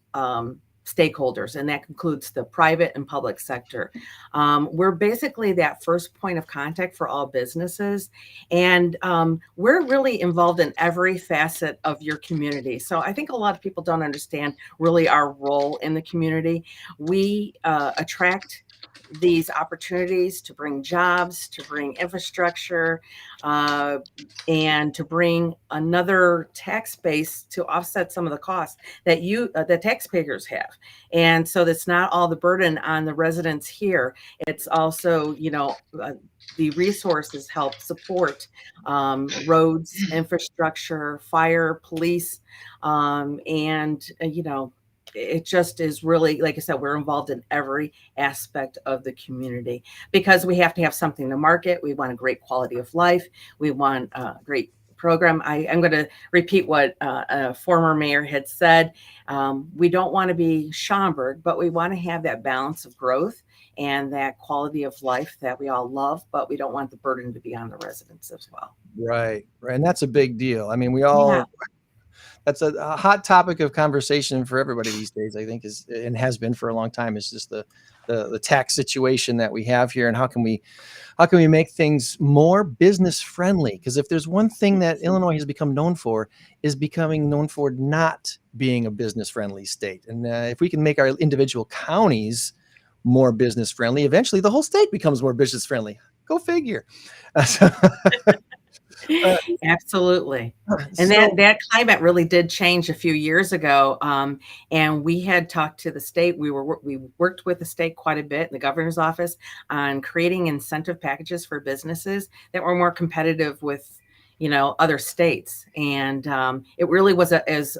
stakeholders, and that includes the private and public sector. We're basically that first point of contact for all businesses, and we're really involved in every facet of your community. So I think a lot of people don't understand really our role in the community. We attract these opportunities to bring jobs, to bring infrastructure, and to bring another tax base to offset some of the costs that the taxpayers have. And so that's not all the burden on the residents here. It's also, the resources help support roads, infrastructure, fire, police, and it just is really, like I said, we're involved in every aspect of the community because we have to have something to market. We want a great quality of life. We want great program. I'm going to repeat what a former mayor had said. We don't want to be Schaumburg, but we want to have that balance of growth and that quality of life that we all love, but we don't want the burden to be on the residents as well. Right. And that's a big deal. I mean, we all, that's a hot topic of conversation for everybody these days, I think, is and has been for a long time. Is just the tax situation that we have here, and how can we make things more business friendly? Because if there's one thing that Illinois has become known for, is becoming known for not being a business friendly state. And if we can make our individual counties more business friendly, eventually the whole state becomes more business friendly. Go figure. Absolutely. And that climate really did change a few years ago. And we had talked to the state. We worked with the state quite a bit in the governor's office on creating incentive packages for businesses that were more competitive with, other states. And it really was, as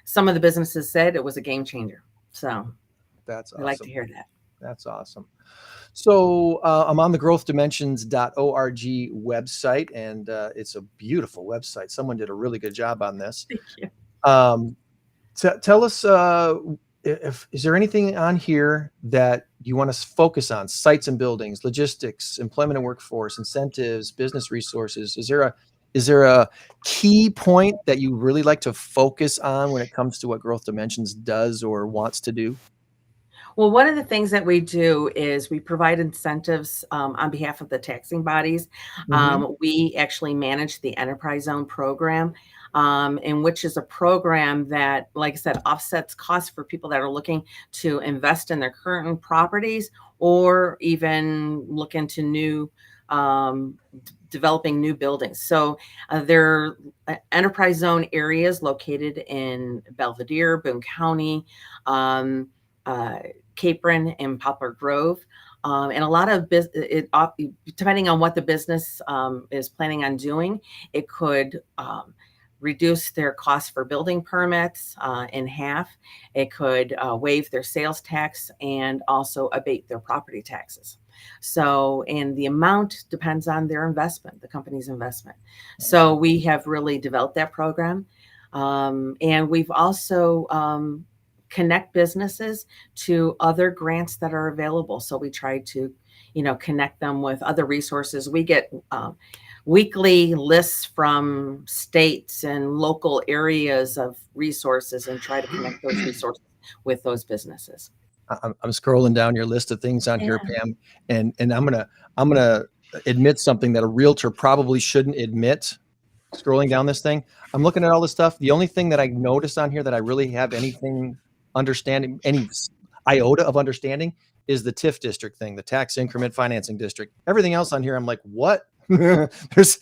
some of the businesses said, it was a game changer. So that's awesome. I like to hear that. That's awesome. So I'm on the growthdimensions.org website, and it's a beautiful website. Someone did a really good job on this. Thank you. Tell us, is there anything on here that you want to focus on? Sites and buildings, logistics, employment and workforce, incentives, business resources. Is there a key point that you really like to focus on when it comes to what Growth Dimensions does or wants to do? Well, one of the things that we do is we provide incentives on behalf of the taxing bodies. We actually manage the Enterprise Zone program, in which is a program that, like I said, offsets costs for people that are looking to invest in their current properties or even look into new developing new buildings. So there are Enterprise Zone areas located in Belvedere, Boone County, Capron and Poplar Grove. And a lot of depending on what the business is planning on doing, it could reduce their cost for building permits in half. It could waive their sales tax and also abate their property taxes. So, and the amount depends on their investment, the company's investment. So we have really developed that program. And we've also connect businesses to other grants that are available. So we try to, connect them with other resources. We get weekly lists from states and local areas of resources and try to connect those resources with those businesses. I'm scrolling down your list of things on here, Pam, and I'm gonna admit something that a realtor probably shouldn't admit. Scrolling down this thing, I'm looking at all this stuff. The only thing that I noticed on here that I really have anything understanding, any iota of understanding, is the TIF district thing, the tax increment financing district. Everything else on here, I'm like, what? There's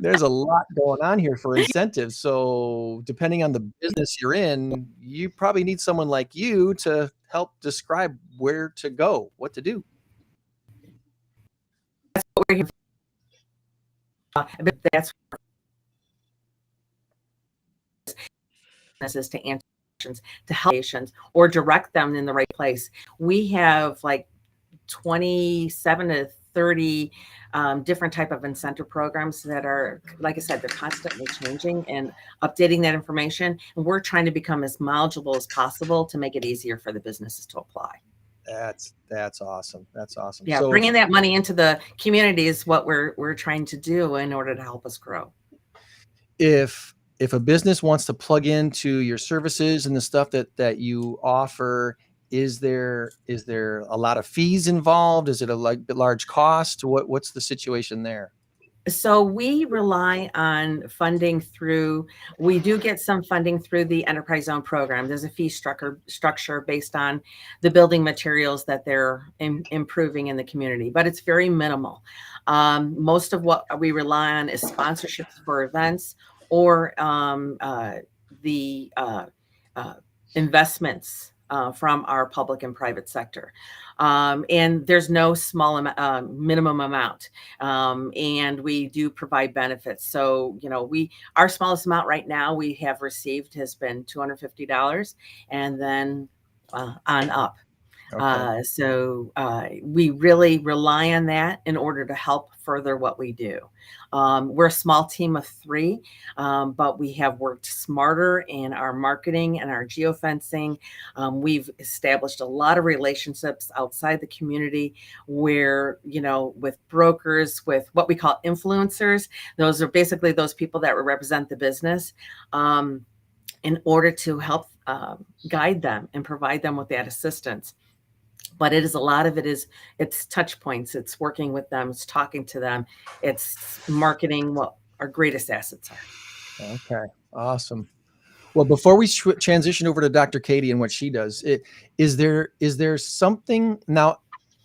a lot going on here for incentives. So depending on the business you're in, you probably need someone like you to help describe where to go, what to do. That's what we're here for. That's to answer questions, to help patients or direct them in the right place. We have like 27 to 30 different type of incentive programs that are, like I said, they're constantly changing and updating that information. And we're trying to become as knowledgeable as possible to make it easier for the businesses to apply. That's awesome. That's awesome. Yeah, so, bringing that money into the community is what we're trying to do in order to help us grow. If a business wants to plug into your services and the stuff that you offer, is there a lot of fees involved? Is it a large cost? What's the situation there? So we rely on funding we do get some funding through the Enterprise Zone program. There's a fee structure based on the building materials that they're improving in the community, but it's very minimal. Most of what we rely on is sponsorships for events or the investments from our public and private sector. And there's no small minimum amount. And we do provide benefits. So, our smallest amount right now we have received has been $250 and then on up. Okay. So we really rely on that in order to help further what we do. We're a small team of 3, but we have worked smarter in our marketing and our geofencing. We've established a lot of relationships outside the community where, with brokers, with what we call influencers. Those are basically those people that represent the business, in order to help guide them and provide them with that assistance. But a lot of it is, it's touch points, it's working with them, it's talking to them, it's marketing what our greatest assets are. Okay. Awesome. Well, before we transition over to Dr. Katie and what she does, is there something now?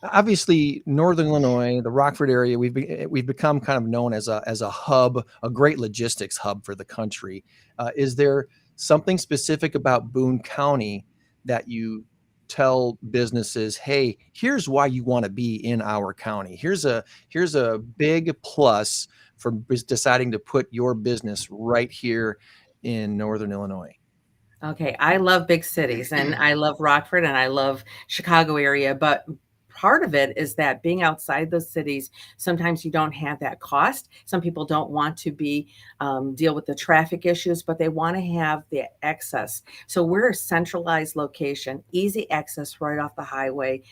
Obviously, Northern Illinois, the Rockford area, we've become kind of known as a hub, a great logistics hub for the country. Is there something specific about Boone County that you tell businesses, hey, here's why you want to be in our county? Here's a big plus for deciding to put your business right here in Northern Illinois. Okay, I love big cities and I love Rockford and I love Chicago area, but part of it is that being outside those cities, sometimes you don't have that cost. Some people don't want to deal with the traffic issues, but they want to have the access. So we're a centralized location, easy access right off the highway.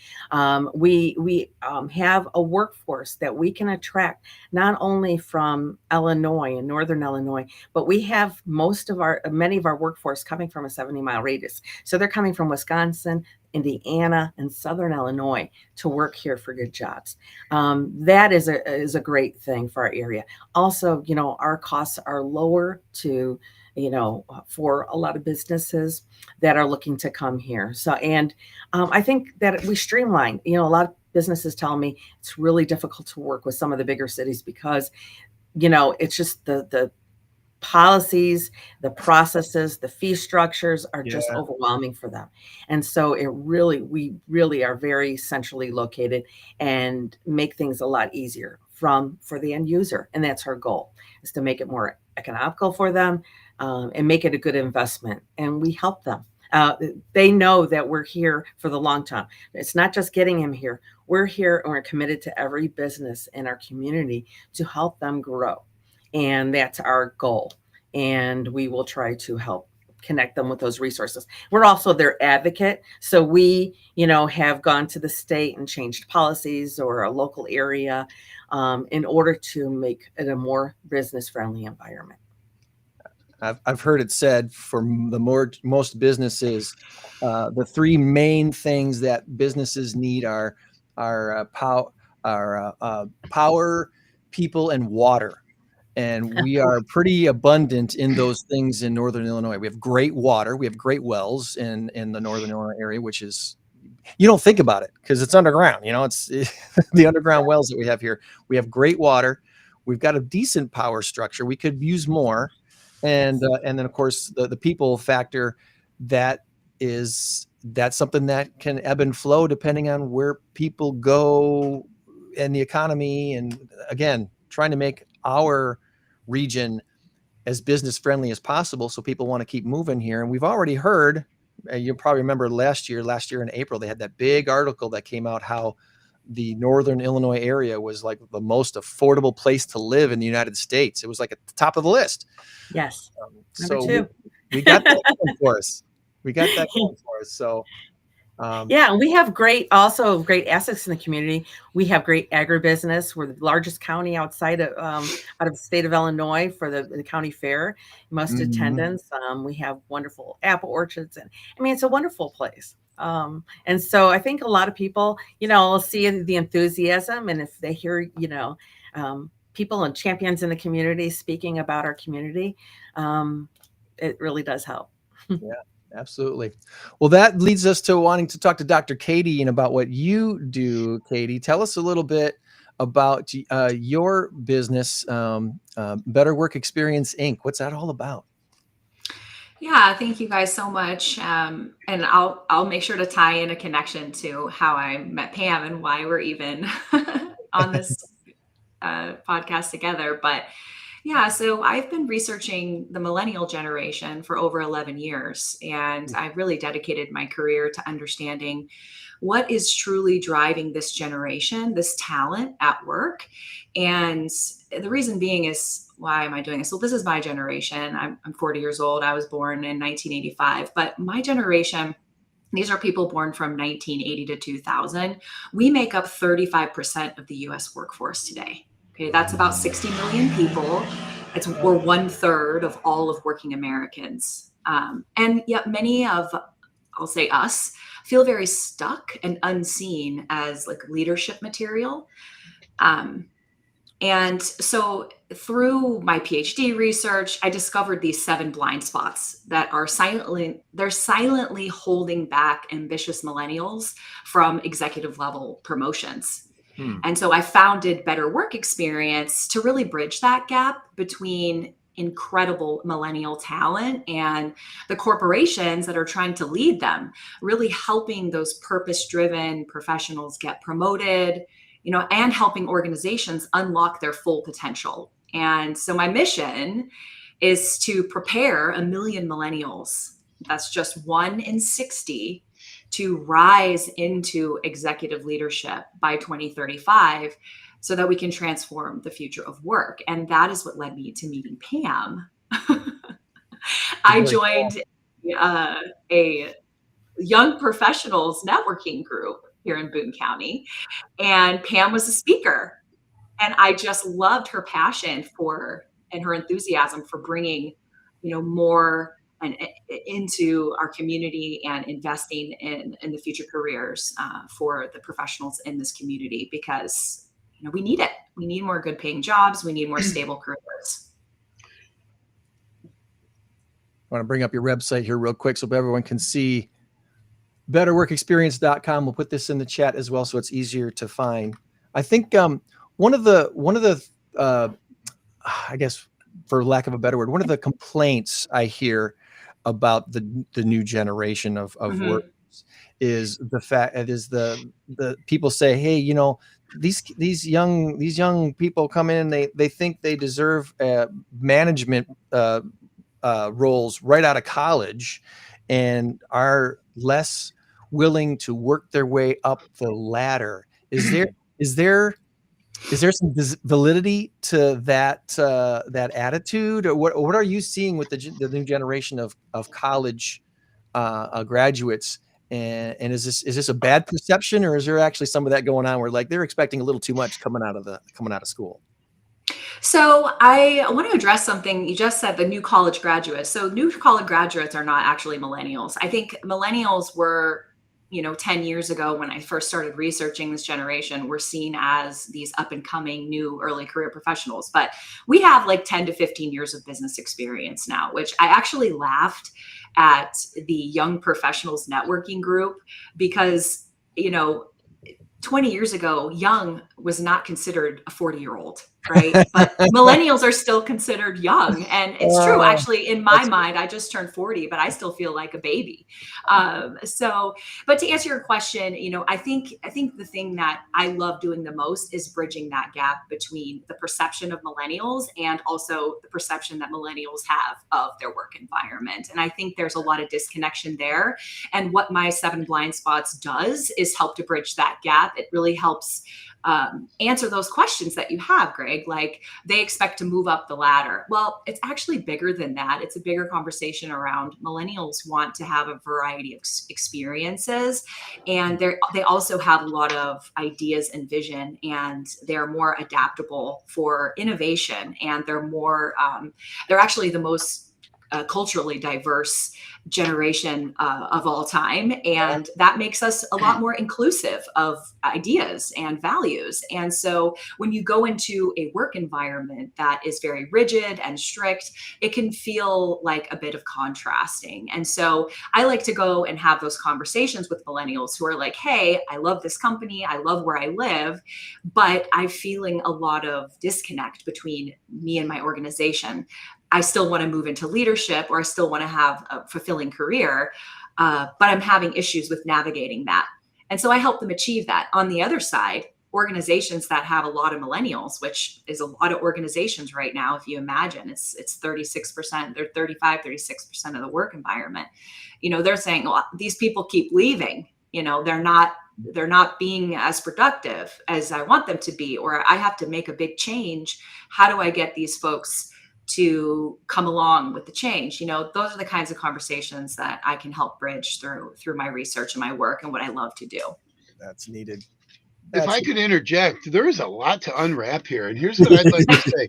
We have a workforce that we can attract not only from Illinois and Northern Illinois, but we have many of our workforce coming from a 70-mile radius. So they're coming from Wisconsin, Indiana, and Southern Illinois to work here for good jobs. That is a great thing for our area. Also, our costs are lower to, for a lot of businesses that are looking to come here. So, and I think that we streamline, a lot of businesses tell me it's really difficult to work with some of the bigger cities because, it's just the policies, the processes, the fee structures are just overwhelming for them. And so we really are very centrally located and make things a lot easier for the end user. And that's our goal, is to make it more economical for them, and make it a good investment. And we help them. They know that we're here for the long term. It's not just getting them here. We're here and we're committed to every business in our community to help them grow. And that's our goal. And we will try to help connect them with those resources. We're also their advocate. So we, have gone to the state and changed policies or a local area in order to make it a more business-friendly environment. I've heard it said for most businesses, the 3 main things that businesses need are power, people, and water. And we are pretty abundant in those things in Northern Illinois. We have great water. We have great wells in the Northern Illinois area, which is, you don't think about it because it's underground. It's the underground wells that we have here. We have great water. We've got a decent power structure. We could use more. And then, of course, the people factor, that's something that can ebb and flow depending on where people go and the economy. And again, trying to make our region as business friendly as possible so people want to keep moving here. And we've already heard, you'll probably remember last year in April, they had that big article that came out how the Northern Illinois area was like the most affordable place to live in the United States. It was like at the top of the list. Yes. So we got that going for us. So and we have great assets in the community. We have great agribusiness. We're the largest county outside of out of the state of Illinois for the county fair. Most attendance. We have wonderful apple orchards, and it's a wonderful place. And so I think a lot of people, will see the enthusiasm, and if they hear, people and champions in the community speaking about our community, it really does help. Yeah. Absolutely. Well, that leads us to wanting to talk to Dr. Katie and about what you do. Katie, tell us a little bit about your business, Better Work Experience, Inc. What's that all about? Yeah, thank you guys so much. And I'll make sure to tie in a connection to how I met Pam and why we're even on this podcast together. But yeah, so I've been researching the millennial generation for over 11 years, and I've really dedicated my career to understanding what is truly driving this generation, this talent at work. And the reason being is, why am I doing this? Well, this is my generation. I'm 40 years old. I was born in 1985, but my generation, these are people born from 1980 to 2000. We make up 35% of the US workforce today. Okay, that's about 60 million people. We're 1/3 of all of working Americans. And yet many of, I'll say us, feel very stuck and unseen as like leadership material. And so through my PhD research, I discovered these 7 blind spots that are silently holding back ambitious millennials from executive level promotions. And so I founded Better Work Experience to really bridge that gap between incredible millennial talent and the corporations that are trying to lead them, really helping those purpose-driven professionals get promoted, and helping organizations unlock their full potential. And so my mission is to prepare 1 million millennials, that's just 1 in 60, to rise into executive leadership by 2035 so that we can transform the future of work. And that is what led me to meeting Pam. I joined a young professionals networking group here in Boone County, and Pam was a speaker. And I just loved her passion and her enthusiasm for bringing, more into our community and investing in the future careers for the professionals in this community, because we need it. We need more good paying jobs. We need more stable careers. I want to bring up your website here real quick so everyone can see. betterworkexperience.com. We'll put this in the chat as well so it's easier to find. I think one of the I guess, for lack of a better word, one of the complaints I hear about the new generation of workers is the fact that is the people say, hey, these young people come in, they think they deserve management roles right out of college and are less willing to work their way up the ladder. Is there some validity to that attitude, or what are you seeing with the new generation of college graduates? And is this a bad perception, or is there actually some of that going on where like they're expecting a little too much coming out of school? So I want to address something you just said, the new college graduates. So new college graduates are not actually millennials. I think millennials were, 10 years ago when I first started researching this generation, were seen as these up and coming new early career professionals. But we have like 10 to 15 years of business experience now, which I actually laughed at the young professionals networking group because, 20 years ago, young was not considered a 40-year-old, right? But millennials are still considered young. And it's true, actually, in my mind, I just turned 40, but I still feel like a baby. But to answer your question, I think the thing that I love doing the most is bridging that gap between the perception of millennials and also the perception that millennials have of their work environment. And I think there's a lot of disconnection there. And what my 7 blind spots does is help to bridge that gap. It really helps answer those questions that you have, Greg, like they expect to move up the ladder. Well, it's actually bigger than that. It's a bigger conversation around millennials want to have a variety of experiences, and they also have a lot of ideas and vision, and they're more adaptable for innovation, and they're actually the most culturally diverse generation of all time. And that makes us a lot more inclusive of ideas and values. And so when you go into a work environment that is very rigid and strict, it can feel like a bit of contrasting. And so I like to go and have those conversations with millennials who are like, hey, I love this company, I love where I live, but I'm feeling a lot of disconnect between me and my organization. I still want to move into leadership, or I still want to have a fulfilling career, but I'm having issues with navigating that. And so I help them achieve that. On the other side, organizations that have a lot of millennials, which is a lot of organizations right now, if you imagine, it's 36%, they're 35, 36% of the work environment. They're saying, well, these people keep leaving, they're not they're not being as productive as I want them to be, or I have to make a big change. How do I get these folks to come along with the change? You know, those are the kinds of conversations that I can help bridge through my research and my work and what I love to do. That's needed. If I could interject, there is a lot to unwrap here, and here's what I'd like to say.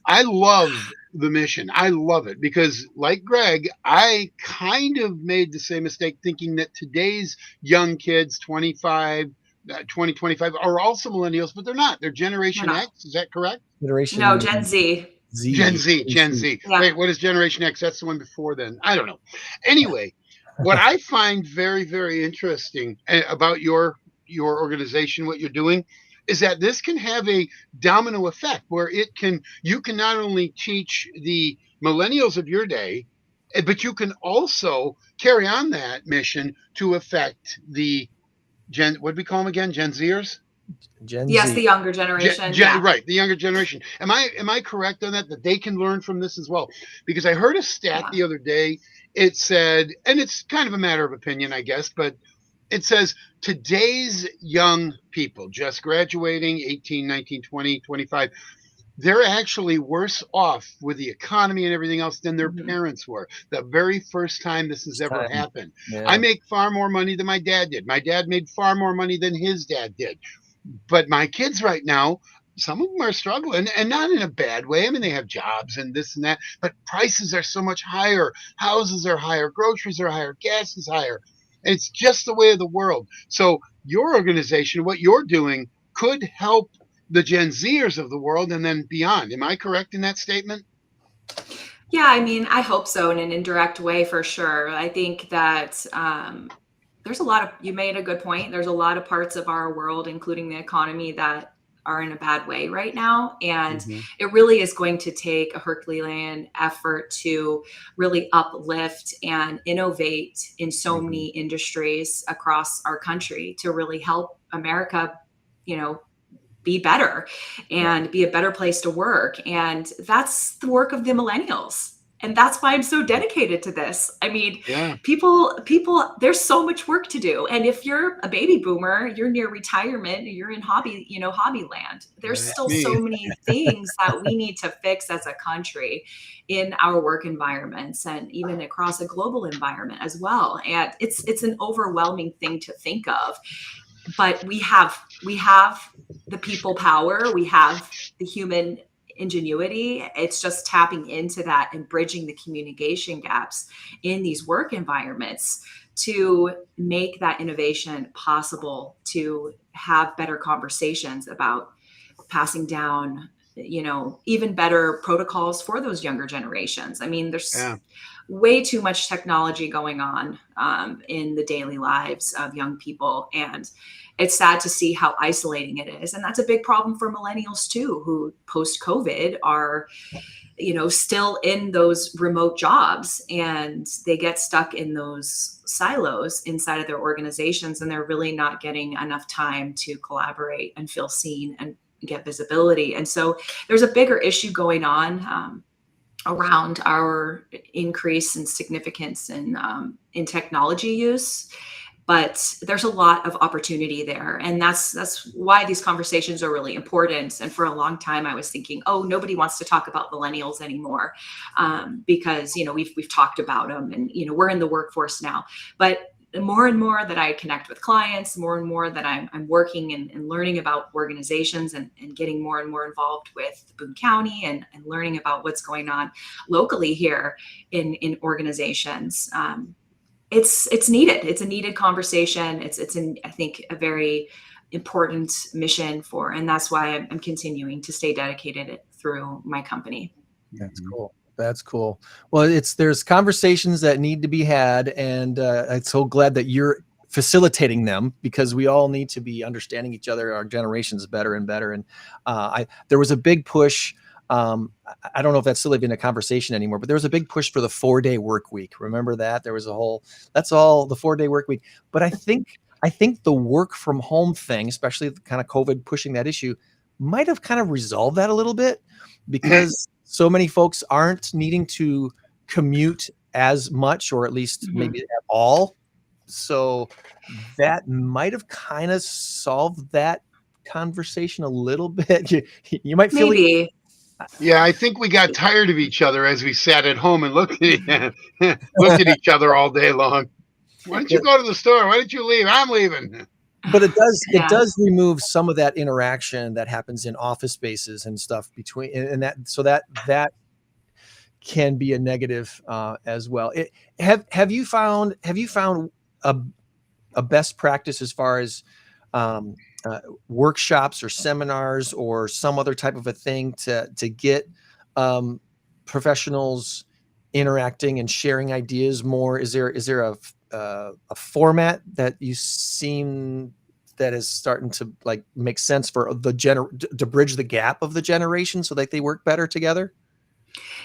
I love the mission. I love it because, like Greg, I kind of made the same mistake thinking that today's young kids, 25, 2025, are also millennials, but they're not. They're Generation X. Is that correct? No, Gen Z. Gen Z. Yeah. Wait, what is Generation X? That's the one before then. I don't know. Anyway, what I find very, very interesting about your organization, what you're doing, is that this can have a domino effect where you can not only teach the millennials of your day, but you can also carry on that mission to affect the what do we call them again? Gen Zers? Yes, the younger generation. Right, the younger generation. Am I correct on that? That they can learn from this as well? Because I heard a stat the other day. It said, and it's kind of a matter of opinion, I guess, but it says today's young people just graduating 18, 19, 20, 25, they're actually worse off with the economy and everything else than their parents were. The very first time this has ever happened. Yeah. I make far more money than my dad did. My dad made far more money than his dad did. But my kids right now, some of them are struggling, and not in a bad way. I mean, they have jobs and this and that, but prices are so much higher. Houses are higher. Groceries are higher. Gas is higher. It's just the way of the world. So your organization, what you're doing, could help the Gen Zers of the world and then beyond. Am I correct in that statement? Yeah, I mean, I hope so in an indirect way for sure. I think that there's a lot of, you made a good point. There's a lot of parts of our world, including the economy, that are in a bad way right now. And it really is going to take a Herculean effort to really uplift and innovate in so many industries across our country to really help America, you know, be better and be a better place to work. And that's the work of the millennials. And that's why I'm so dedicated to this. I mean, people, there's so much work to do. And if you're a baby boomer, you're near retirement, you're in hobby land. There's still so many things that we need to fix as a country in our work environments and even across a global environment as well. And it's an overwhelming thing to think of. But we have the people power, we have the human ingenuity. It's just tapping into that and bridging the communication gaps in these work environments to make that innovation possible, to have better conversations about passing down, you know, even better protocols for those younger generations. I mean, there's way too much technology going on in the daily lives of young people. And it's sad to see how isolating it is. And that's a big problem for millennials too, who post-COVID are, you know, still in those remote jobs, and they get stuck in those silos inside of their organizations, and they're really not getting enough time to collaborate and feel seen and get visibility. And so there's a bigger issue going on around our increase in significance in technology use. But there's a lot of opportunity there. And that's why these conversations are really important. And for a long time, I was thinking, oh, nobody wants to talk about millennials anymore because, you know, we've talked about them and, you know, we're in the workforce now. But the more and more that I connect with clients, more and more that I'm working and learning about organizations and getting more and more involved with Boone County and learning about what's going on locally here in organizations. It's needed. It's a needed conversation. It's I think a very important mission and that's why I'm continuing to stay dedicated through my company. That's cool. That's cool. Well, there's conversations that need to be had, and I'm so glad that you're facilitating them, because we all need to be understanding each other, our generations better and better. And there was a big push. I don't know if that's still even a conversation anymore, but there was a big push for the 4-day work week. Remember that? There was the 4-day work week. But I think the work from home thing, especially the kind of COVID pushing that issue, might have kind of resolved that a little bit, because so many folks aren't needing to commute as much, or at least maybe at all. So that might have kind of solved that conversation a little bit. You might feel Maybe. Yeah, I think we got tired of each other as we sat at home and looked at each other all day long. Why don't you go to the store? Why don't you leave? I'm leaving. but it Yeah. does remove some of that interaction that happens in office spaces and stuff between, and that, so that can be a negative as well. Have you found a best practice as far as um, workshops or seminars or some other type of a thing to get professionals interacting and sharing ideas more? Is there a format that you seem that is starting to like make sense for to bridge the gap of the generation so that they work better together?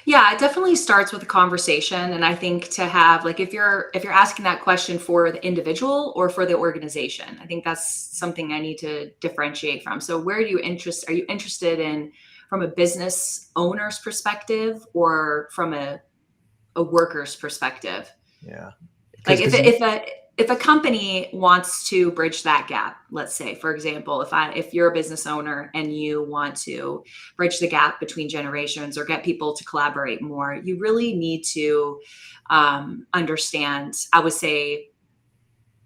Yeah, it definitely starts with a conversation. And I think to have like if you're asking that question for the individual or for the organization, I think that's something I need to differentiate from. So where are you interested in from a business owner's perspective or from a worker's perspective? Yeah. Like if a company wants to bridge that gap, let's say, for example, if you're a business owner and you want to bridge the gap between generations or get people to collaborate more, you really need to understand, I would say,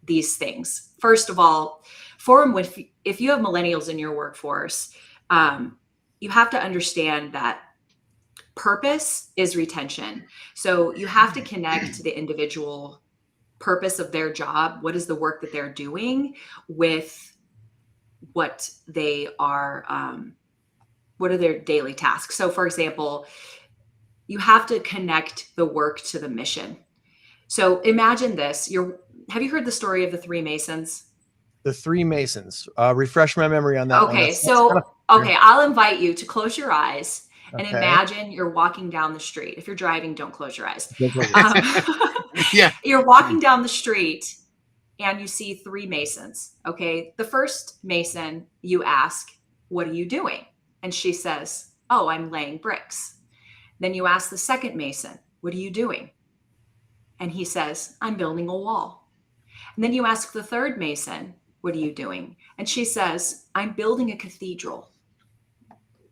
these things. First of all, if you have millennials in your workforce, you have to understand that purpose is retention. So you have to connect to the individual purpose of their job. What is the work that they're doing with what they are, what are their daily tasks? So for example, you have to connect the work to the mission. So imagine this, have you heard the story of the three Masons? The Three Masons. Refresh my memory on that one. Okay, I'll invite you to close your eyes and Okay. imagine you're walking down the street. If you're driving, don't close your eyes. Yeah. You're walking down the street and you see three Masons. Okay. The first Mason, you ask, what are you doing? And she says, oh, I'm laying bricks. Then you ask the second Mason, what are you doing? And he says, I'm building a wall. And then you ask the third Mason, what are you doing? And she says, I'm building a cathedral.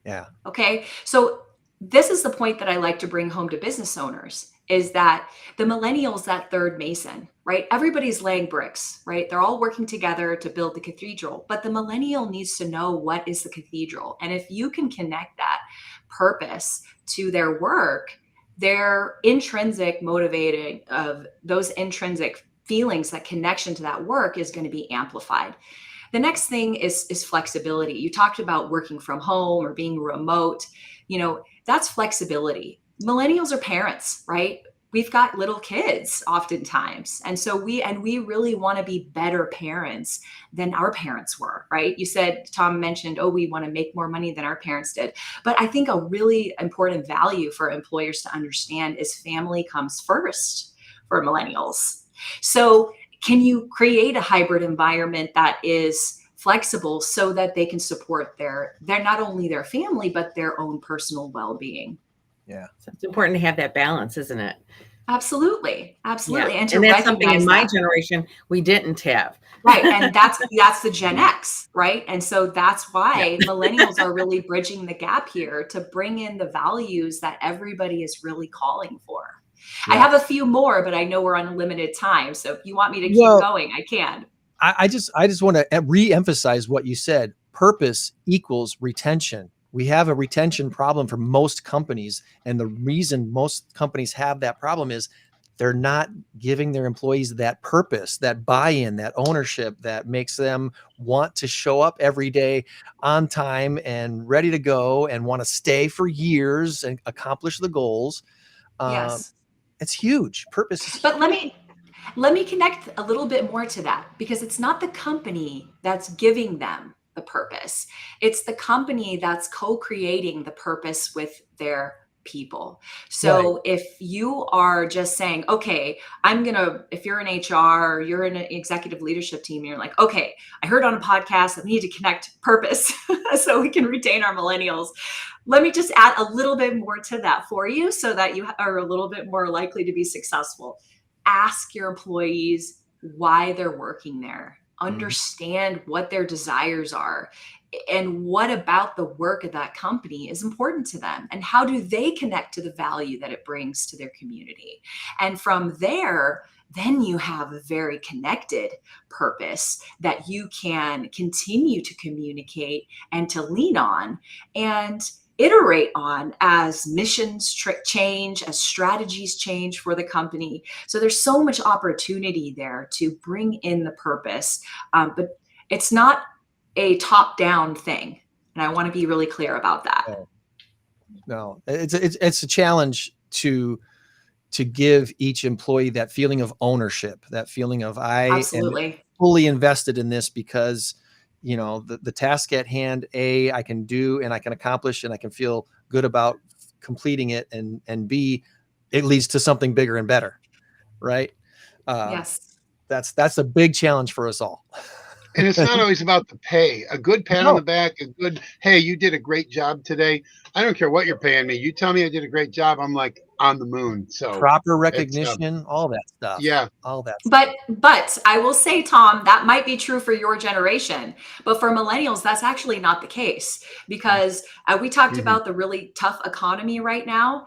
Yeah. Okay. So this is the point that I like to bring home to business owners is that the millennials, that third Mason, right? Everybody's laying bricks, right? They're all working together to build the cathedral, but the millennial needs to know what is the cathedral. And if you can connect that purpose to their work, their intrinsic motivating of those intrinsic feelings, that connection to that work is going to be amplified. The next thing is flexibility. You talked about working from home or being remote. That's flexibility. Millennials are parents, right? We've got little kids oftentimes. And so we really want to be better parents than our parents were, right? You said, Tom mentioned, we want to make more money than our parents did. But I think a really important value for employers to understand is family comes first for millennials. So can you create a hybrid environment that is flexible so that they can support their not only their family, but their own personal well-being? Yeah. So it's important to have that balance, isn't it? Absolutely. Absolutely. Yeah. And to And that's something recognize in my that. generation we didn't have. Right. And that's the Gen X, right? And so that's why millennials are really bridging the gap here to bring in the values that everybody is really calling for. Yeah. I have a few more, but I know we're on limited time. So if you want me to keep going, I can. I just want to re-emphasize what you said. Purpose equals retention. We have a retention problem for most companies. And the reason most companies have that problem is they're not giving their employees that purpose, that buy-in, that ownership that makes them want to show up every day on time and ready to go and want to stay for years and accomplish the goals. Yes. It's huge. Purpose is But let me connect a little bit more to that, because it's not the company that's giving them the purpose. It's the company that's co-creating the purpose with their people. So Right. if you are just saying, okay, if you're in HR or you're in an executive leadership team, and you're like, okay, I heard on a podcast that we need to connect purpose so we can retain our millennials. Let me just add a little bit more to that for you so that you are a little bit more likely to be successful. Ask your employees why they're working there, understand what their desires are, and what about the work of that company is important to them, and how do they connect to the value that it brings to their community. And from there, then you have a very connected purpose that you can continue to communicate and to lean on and iterate on as missions change, as strategies change for the company. So there's so much opportunity there to bring in the purpose, but it's not a top-down thing, and I want to be really clear about that. No, it's a challenge to give each employee that feeling of ownership, that feeling of I Absolutely. am fully invested in this because, you know, the task at hand, I can do and I can accomplish and I can feel good about completing it, and B, it leads to something bigger and better, right? Yes. That's a big challenge for us all. And it's not always about the pay. A good pat on the back, a good, hey, you did a great job today. I don't care what you're paying me. You tell me I did a great job, I'm like on the moon. So proper recognition, all that stuff. Yeah. All that stuff. But I will say, Tom, that might be true for your generation, but for millennials, that's actually not the case, because we talked about the really tough economy right now.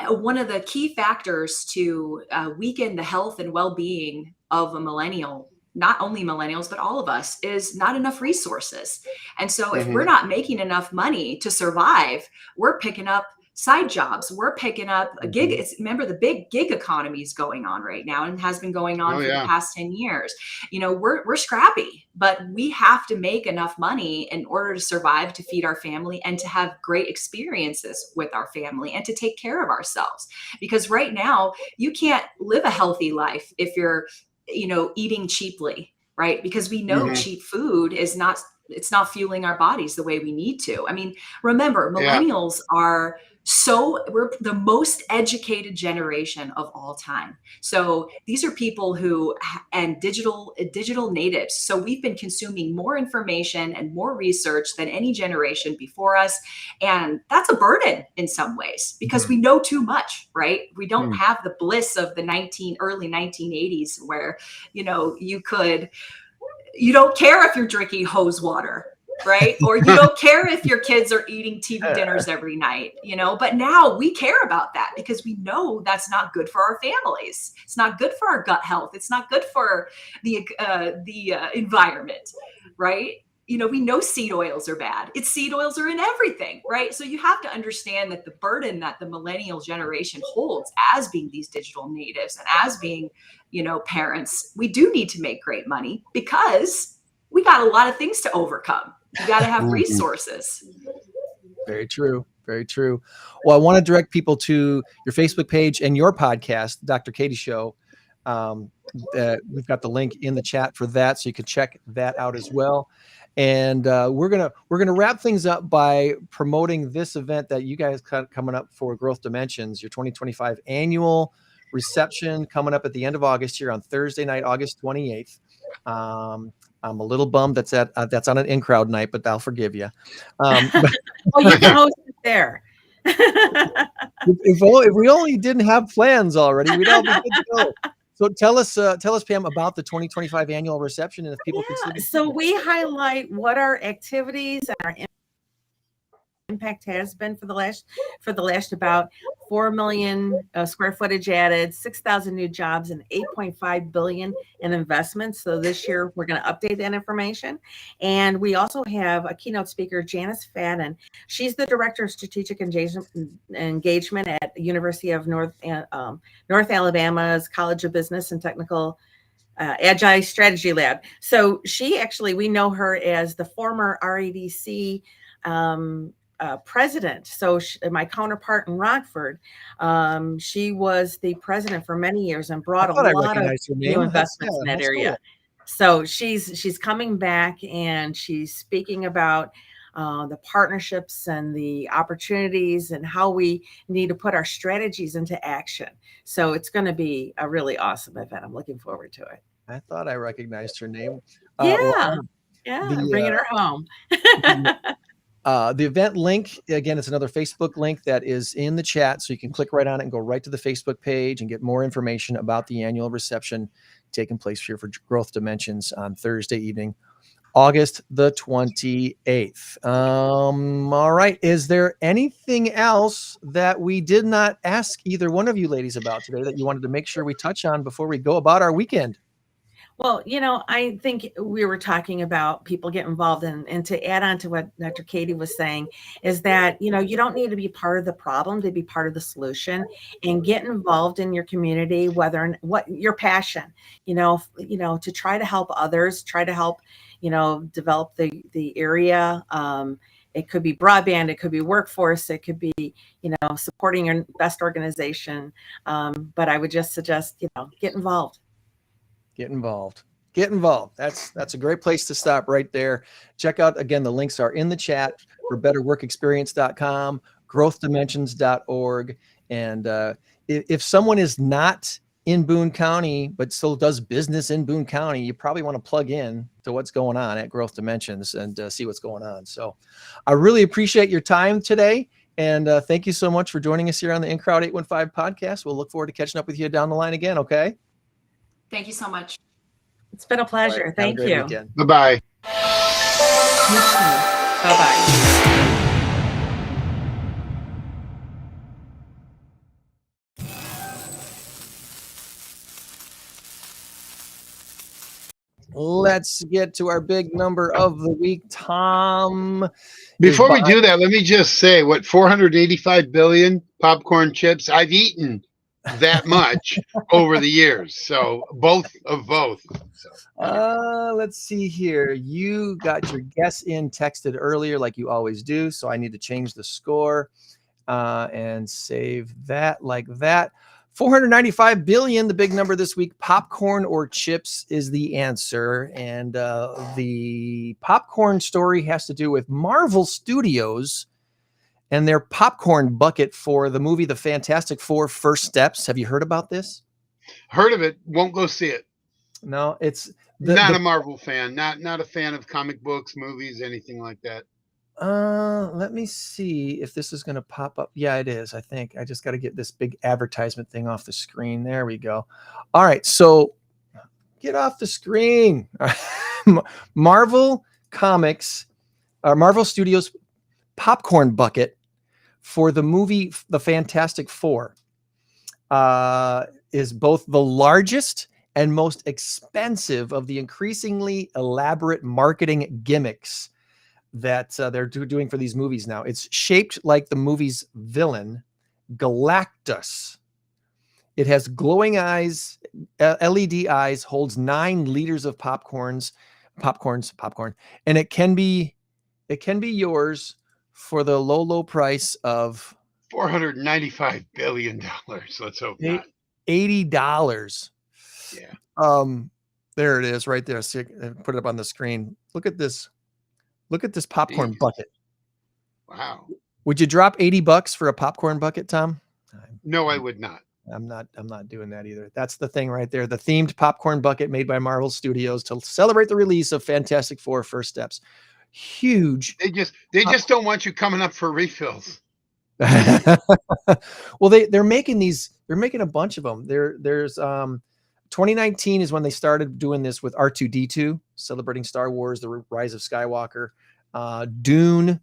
One of the key factors to weaken the health and well-being of a millennial, not only millennials, but all of us, is not enough resources. And so if we're not making enough money to survive, we're picking up side jobs. We're picking up a gig. Remember, the big gig economy is going on right now and has been going on for the past 10 years. You know, we're scrappy, but we have to make enough money in order to survive, to feed our family, and to have great experiences with our family, and to take care of ourselves. Because right now, you can't live a healthy life if you're, you know, eating cheaply, right? Because we know cheap food is not, it's not fueling our bodies the way we need to. I mean, remember, millennials are we're the most educated generation of all time. So these are people who, and digital natives. So we've been consuming more information and more research than any generation before us. And that's a burden in some ways, because we know too much, right? We don't have the bliss of the early 1980s where, you know, you don't care if you're drinking hose water, right? Or you don't care if your kids are eating TV dinners every night, you know, but now we care about that because we know that's not good for our families. It's not good for our gut health. It's not good for the environment, right? You know, we know seed oils are bad. Seed oils are in everything, right? So you have to understand that the burden that the millennial generation holds as being these digital natives and as being, you know, parents, we do need to make great money because we got a lot of things to overcome. You got to have resources. Very true. Very true. Well, I want to direct people to your Facebook page and your podcast, Dr. Katie Show. We've got the link in the chat for that, so you can check that out as well. And we're gonna wrap things up by promoting this event that you guys got coming up for Growth Dimensions, your 2025 annual reception coming up at the end of August here on Thursday night, August 28th. I'm a little bummed that's on an in-crowd night, but I'll forgive you. Well, you can host it there. If we only didn't have plans already, we'd all be good to go. So tell us, Pam, about the 2025 annual reception, and if people can see. So we highlight what our activities and our impact has been for the last about 4 million square footage added, 6,000 new jobs, and 8.5 billion in investments. So this year we're going to update that information. And we also have a keynote speaker, Janice Fadden. She's the director of strategic engagement at the University of North Alabama's College of Business and Technical Agile Strategy Lab. So we know her as the former REDC president. So my counterpart in Rockford, she was the president for many years and brought a lot of new investments in that area. Cool. So she's coming back and she's speaking about the partnerships and the opportunities and how we need to put our strategies into action. So it's going to be a really awesome event. I'm looking forward to it. I thought I recognized her name. I'm bringing her home. The event link, again, it's another Facebook link that is in the chat. So you can click right on it and go right to the Facebook page and get more information about the annual reception taking place here for Growth Dimensions on Thursday evening, August the 28th. All right. Is there anything else that we did not ask either one of you ladies about today that you wanted to make sure we touch on before we go about our weekend? Well, I think we were talking about people get involved and to add on to what Dr. Katie was saying is that, you don't need to be part of the problem to be part of the solution, and get involved in your community, what your passion, to try to help others, try to help, develop the area. It could be broadband, it could be workforce, it could be, supporting your best organization. But I would just suggest, get involved. Get involved. Get involved. That's a great place to stop right there. Check out, again, the links are in the chat for betterworkexperience.com, growthdimensions.org. And if someone is not in Boone County, but still does business in Boone County, you probably want to plug in to what's going on at Growth Dimensions and see what's going on. So I really appreciate your time today. And thank you so much for joining us here on the In Crowd 815 podcast. We'll look forward to catching up with you down the line again. Okay. Thank you so much. It's been a pleasure. Right, Thank you. Bye-bye. Bye-bye. Let's get to our big number of the week. Tom. Before we do that, let me just say, 485 billion popcorn chips? I've eaten that much over the years. So both. So. Let's see here. You got your guess in texted earlier like you always do. So I need to change the score and save that like that. 495 billion, the big number this week. Popcorn or chips is the answer. And the popcorn story has to do with Marvel Studios and their popcorn bucket for the movie The Fantastic Four: First Steps. Have you heard about this? Heard of it. Won't go see it. No, it's not a Marvel fan. Not a fan of comic books, movies, anything like that. Let me see if this is going to pop up. Yeah, it is. I think I just got to get this big advertisement thing off the screen. There we go. All right. So get off the screen. Marvel Comics, Marvel Studios popcorn bucket for the movie The Fantastic Four is both the largest and most expensive of the increasingly elaborate marketing gimmicks that they're doing for these movies now. It's shaped like the movie's villain, Galactus. It has glowing eyes, LED eyes, holds 9 liters of popcorn, and it can be yours for the low price of $495 billion. Let's hope not. $80. Yeah. There it is right there. See, put it up on the screen. Look at this. Look at this popcorn bucket. Wow. Would you drop $80 for a popcorn bucket, Tom? No, I would not. I'm not doing that either. That's the thing right there. The themed popcorn bucket made by Marvel Studios to celebrate the release of Fantastic Four: First Steps. Huge. They just don't want you coming up for refills. Well, they're making these. They're making a bunch of them. There's 2019 is when they started doing this with R2-D2, celebrating Star Wars: The Rise of Skywalker. Dune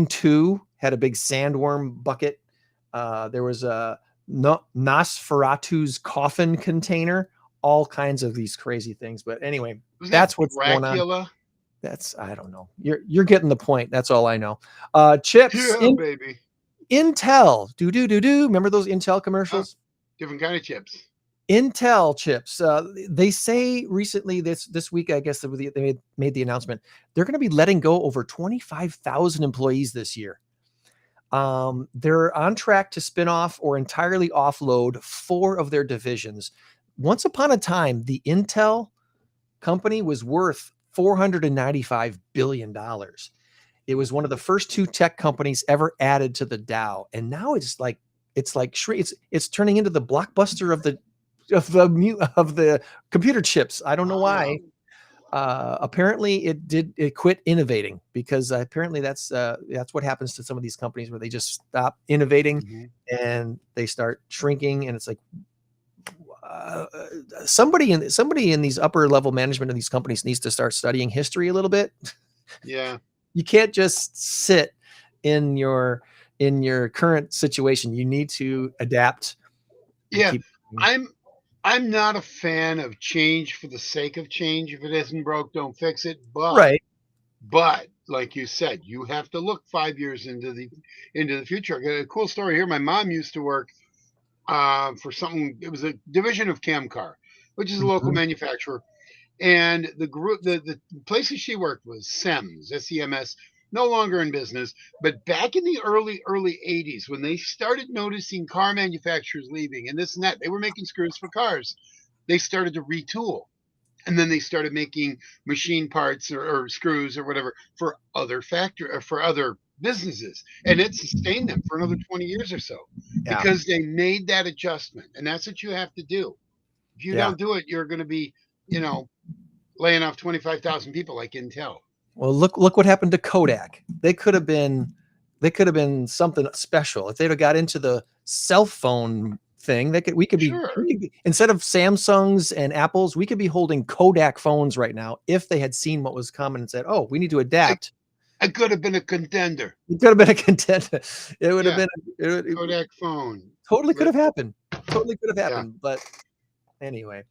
2 had a big sandworm bucket. There was a Nosferatu's coffin container. All kinds of these crazy things. But anyway, that's what's going on. I don't know. You're getting the point. That's all I know. Chips. Yeah, baby. Intel. Remember those Intel commercials? Different kind of chips. Intel chips. They say recently this week, I guess they made the announcement. They're going to be letting go over 25,000 employees this year. They're on track to spin off or entirely offload 4 of their divisions. Once upon a time, the Intel company was worth $495 billion. It was one of the first 2 tech companies ever added to the Dow. And now it's turning into the Blockbuster of the computer chips. I don't know why. Apparently it quit innovating because apparently that's what happens to some of these companies where they just stop innovating and they start shrinking. And it's like, somebody in these upper level management of these companies needs to start studying history a little bit. Yeah. You can't just sit in your current situation. You need to adapt. Yeah. I'm not a fan of change for the sake of change. If it isn't broke, don't fix it. Right. But like you said, you have to look 5 years into the future. I got a cool story here. My mom used to work for something. It was a division of Camcar, which is a local Mhm. manufacturer. And the group, the places she worked was SEMS, no longer in business. But back in the early 80s, when they started noticing car manufacturers leaving and this and that, they were making screws for cars. They started to retool. And then they started making machine parts or screws or whatever for other for other businesses. And it sustained them for another 20 years or so Yeah. because they made that adjustment. And that's what you have to do. If you Yeah. don't do it, you're going to be, laying off 25,000 people like Intel. Well, look what happened to Kodak. They could have been something special if they'd have got into the cell phone thing. We could be instead of Samsungs and Apples, we could be holding Kodak phones right now if they had seen what was coming and said, "Oh, we need to adapt." It could have been a contender. It could have been a contender. It would have been a Kodak phone. Totally could have happened. Totally could have happened. But anyway,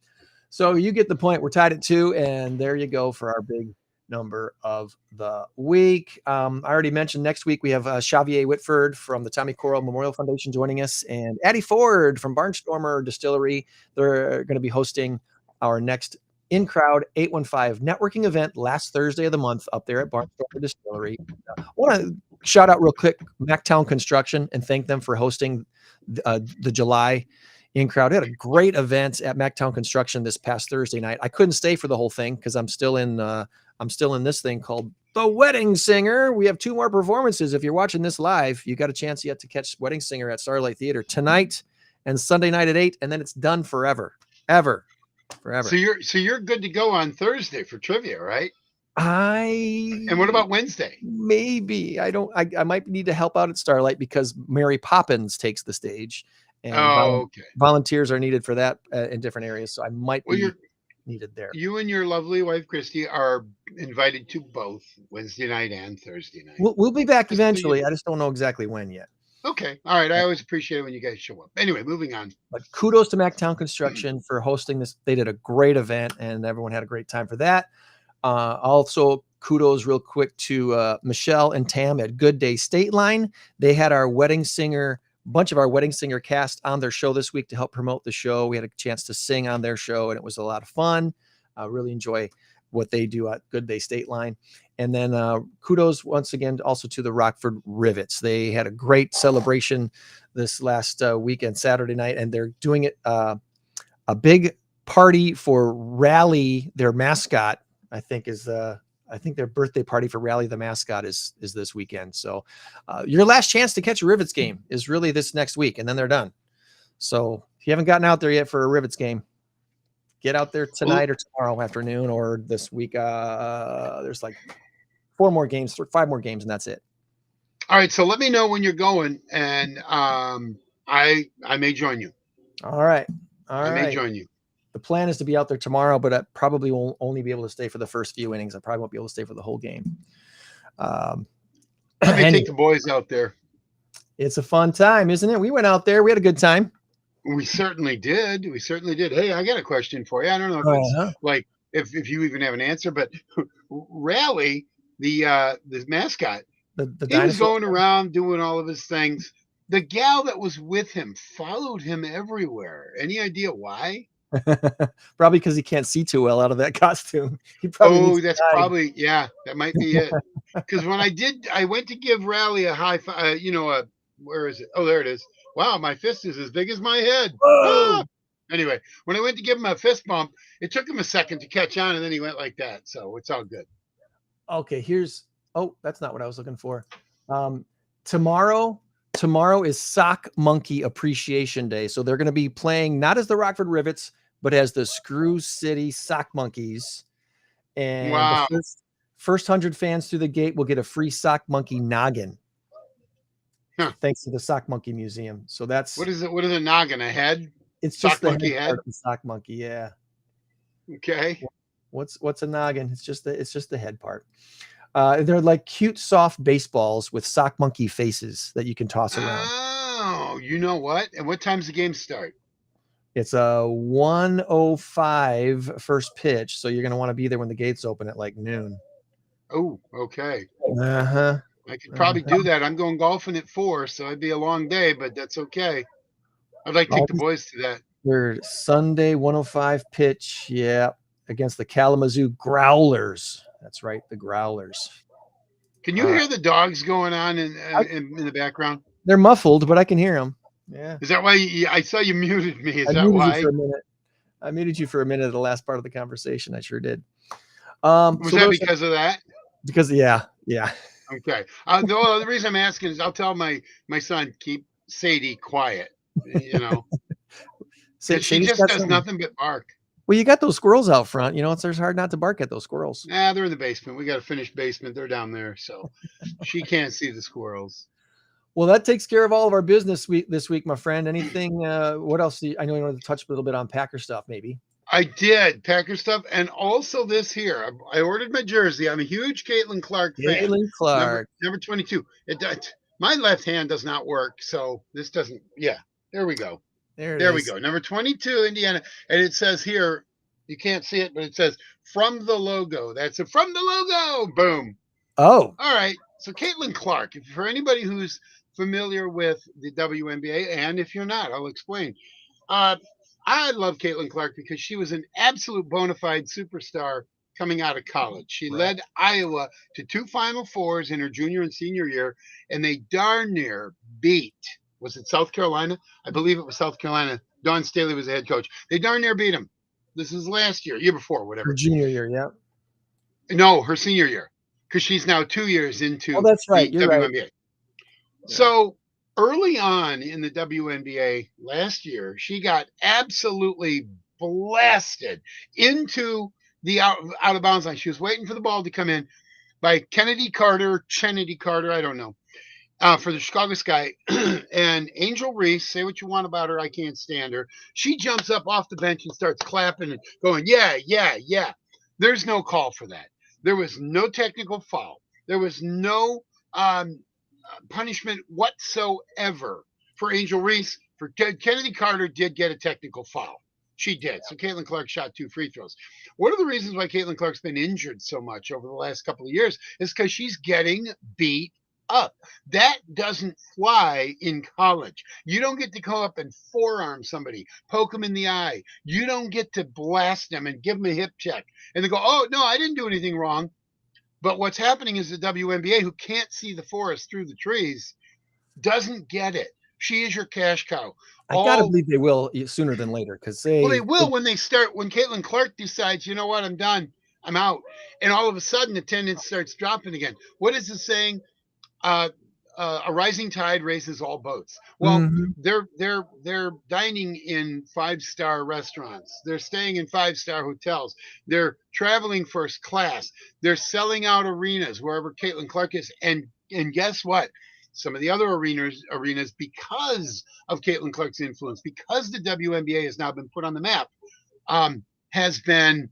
so you get the point. We're tied at 2, and there you go for our big number of the week. I already mentioned next week we have Xavier Whitford from the Tommy Corral Memorial Foundation joining us, and Addie Ford from Barnstormer Distillery. They're going to be hosting our next in-crowd 815 networking event last Thursday of the month up there at Barnstormer Distillery. I want to shout out real quick Mactown Construction and thank them for hosting the July in-crowd. We had a great event at Mactown Construction this past Thursday night. I couldn't stay for the whole thing because I'm still in this thing called The Wedding Singer. We have 2 more performances. If you're watching this live, you got a chance yet to catch Wedding Singer at Starlight Theater tonight and Sunday night at 8, and then it's done forever. Forever. So you're good to go on Thursday for trivia, right? And what about Wednesday? Maybe. I might need to help out at Starlight because Mary Poppins takes the stage. And volunteers are needed for that in different areas. So I might be needed there. You and your lovely wife, Christy, are invited to both Wednesday night and Thursday night. We'll be back eventually. I just don't know exactly when yet. Okay. All right. I always appreciate it when you guys show up. Anyway, moving on. But kudos to Mactown Construction for hosting this. They did a great event and everyone had a great time for that. Also, kudos real quick to Michelle and Tam at Good Day State Line. They had our bunch of our Wedding Singer cast on their show this week to help promote the show. We had a chance to sing on their show and it was a lot of fun. I really enjoy what they do at Good Day State Line. And then kudos once again also to the Rockford Rivets. They had a great celebration this last weekend, Saturday night, and they're doing it a big party for Rally, their mascot. I think their birthday party for Rally the mascot is this weekend. So your last chance to catch a Rivets game is really this next week, and then they're done. So if you haven't gotten out there yet for a Rivets game, get out there tonight or tomorrow afternoon or this week. There's like 5 more games, and that's it. All right. So let me know when you're going, and I may join you. All right. I may join you. The plan is to be out there tomorrow, but I probably won't only be able to stay for the first few innings. I probably won't be able to stay for the whole game. I may take the boys out there. It's a fun time, isn't it? We went out there. We had a good time. We certainly did. Hey, I got a question for you. I don't know if it's like if you even have an answer, but Rally, the mascot, he was going around doing all of his things. The gal that was with him followed him everywhere. Any idea why? Probably because he can't see too well out of that costume. That might be it. Because when I went to give Rally a high five, where is it? Oh, there it is. Wow, my fist is as big as my head. Ah! Anyway, when I went to give him a fist bump, it took him a second to catch on, and then he went like that. So it's all good. Okay, that's not what I was looking for. Tomorrow is Sock Monkey Appreciation Day. So they're going to be playing not as the Rockford Rivets, but as the Screw City Sock Monkeys. And the first 100 fans through the gate will get a free Sock Monkey noggin. Thanks to the Sock Monkey Museum. So that's what is it? What is a noggin? A head? It's Sock just the monkey head head. part, the sock monkey. Yeah. Okay. What's a noggin? It's just the head part. They're like cute, soft baseballs with sock monkey faces that you can toss around. Oh, you know what? And what time's the game start? It's a 1:05 first pitch, so you're going to want to be there when the gates open at like noon. Oh, okay. Uh-huh. I could probably do that. I'm going golfing at 4, so it'd be a long day, but that's okay. I'd like to take the boys to that. They're Sunday 1:05 pitch, yeah, against the Kalamazoo Growlers. That's right, the Growlers. Can you hear the dogs going on in the background? They're muffled, but I can hear them. Yeah. Is that why I saw you muted me? Is I that muted why? you for a minute. I muted you for a minute at the last part of the conversation. I sure did. Was that because of that? Because yeah. Okay. The reason I'm asking is I'll tell my son, keep Sadie quiet. You know, she just does nothing but bark. Well, you got those squirrels out front. You know, it's hard not to bark at those squirrels. Nah, they're in the basement. We got a finished basement. They're down there, so she can't see the squirrels. Well, that takes care of all of our business this week, my friend. Anything? What else? I know you wanted to touch a little bit on Packer stuff, maybe. I did Packer stuff, and also this here. I ordered my jersey. I'm a huge Caitlin Clark fan. Caitlin Clark, number 22. My left hand does not work, so this doesn't. Yeah, there we go. There we go. Number 22, Indiana, and it says here. You can't see it, but it says from the logo. That's it. From the logo. Boom. Oh. All right. So Caitlin Clark. For anybody who's familiar with the WNBA, and if you're not, I'll explain. I love Caitlin Clark because she was an absolute bona fide superstar coming out of college. She led Iowa to 2 Final Fours in her junior and senior year, and they darn near beat. Was it South Carolina? I believe it was South Carolina. Dawn Staley was the head coach. They darn near beat them. This is last year before, whatever. Her junior year, yeah. No, her senior year, because she's now 2 years into that's right. the You're WNBA. Right. So early on in the WNBA last year, she got absolutely blasted into the out of bounds line. She was waiting for the ball to come in by Kennedy Carter, I don't know, for the Chicago Sky. And Angel Reese, say what you want about her, I can't stand her. She jumps up off the bench and starts clapping and going, yeah. There's no call for that. There was no technical foul. There was no punishment whatsoever for Angel Reese. For Kennedy Carter did get a technical foul. She did. So Caitlin Clark shot 2 free throws. One of the reasons why Caitlin Clark's been injured so much over the last couple of years is because she's getting beat up. That doesn't fly in college. You don't get to go up and forearm somebody, poke them in the eye. You don't get to blast them and give them a hip check. And they go, oh, no, I didn't do anything wrong. But what's happening is the WNBA, who can't see the forest through the trees, doesn't get it. She is your cash cow. I gotta believe they will sooner than later, because they will when Caitlin Clark decides, you know what, I'm done, I'm out, and all of a sudden attendance starts dropping again. What is the saying? A rising tide raises all boats. Well, they're dining in 5-star restaurants. They're staying in 5-star hotels. They're traveling first class. They're selling out arenas wherever Caitlin Clark is. And guess what? Some of the other arenas, because of Caitlin Clark's influence, because the WNBA has now been put on the map, has been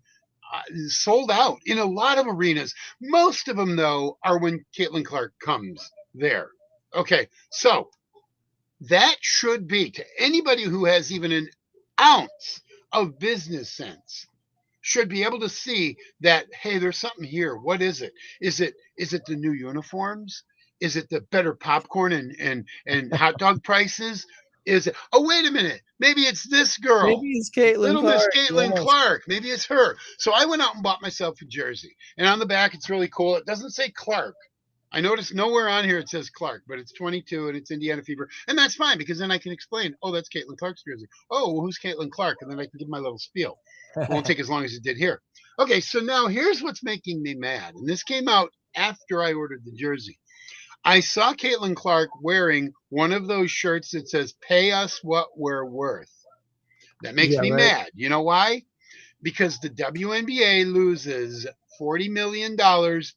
sold out in a lot of arenas. Most of them, though, are when Caitlin Clark comes there. Okay, so that should be, to anybody who has even an ounce of business sense, should be able to see that, hey, there's something here. What is it? Is it the new uniforms? Is it the better popcorn and hot dog prices? Is it? Oh, wait a minute. Maybe it's this girl. Maybe it's Caitlin Little Clark. Miss Caitlin Clark. Maybe it's her. So I went out and bought myself a jersey. And on the back, it's really cool. It doesn't say Clark. I noticed nowhere on here it says Clark, but it's 22 and it's Indiana Fever. And that's fine, because then I can explain, oh, that's Caitlin Clark's jersey. Oh, well, who's Caitlin Clark? And then I can give my little spiel. It won't take as long as it did here. Okay, so now here's what's making me mad. And this came out after I ordered the jersey. I saw Caitlin Clark wearing one of those shirts that says, pay us what we're worth. That makes me mad. You know why? Because the WNBA loses $40 million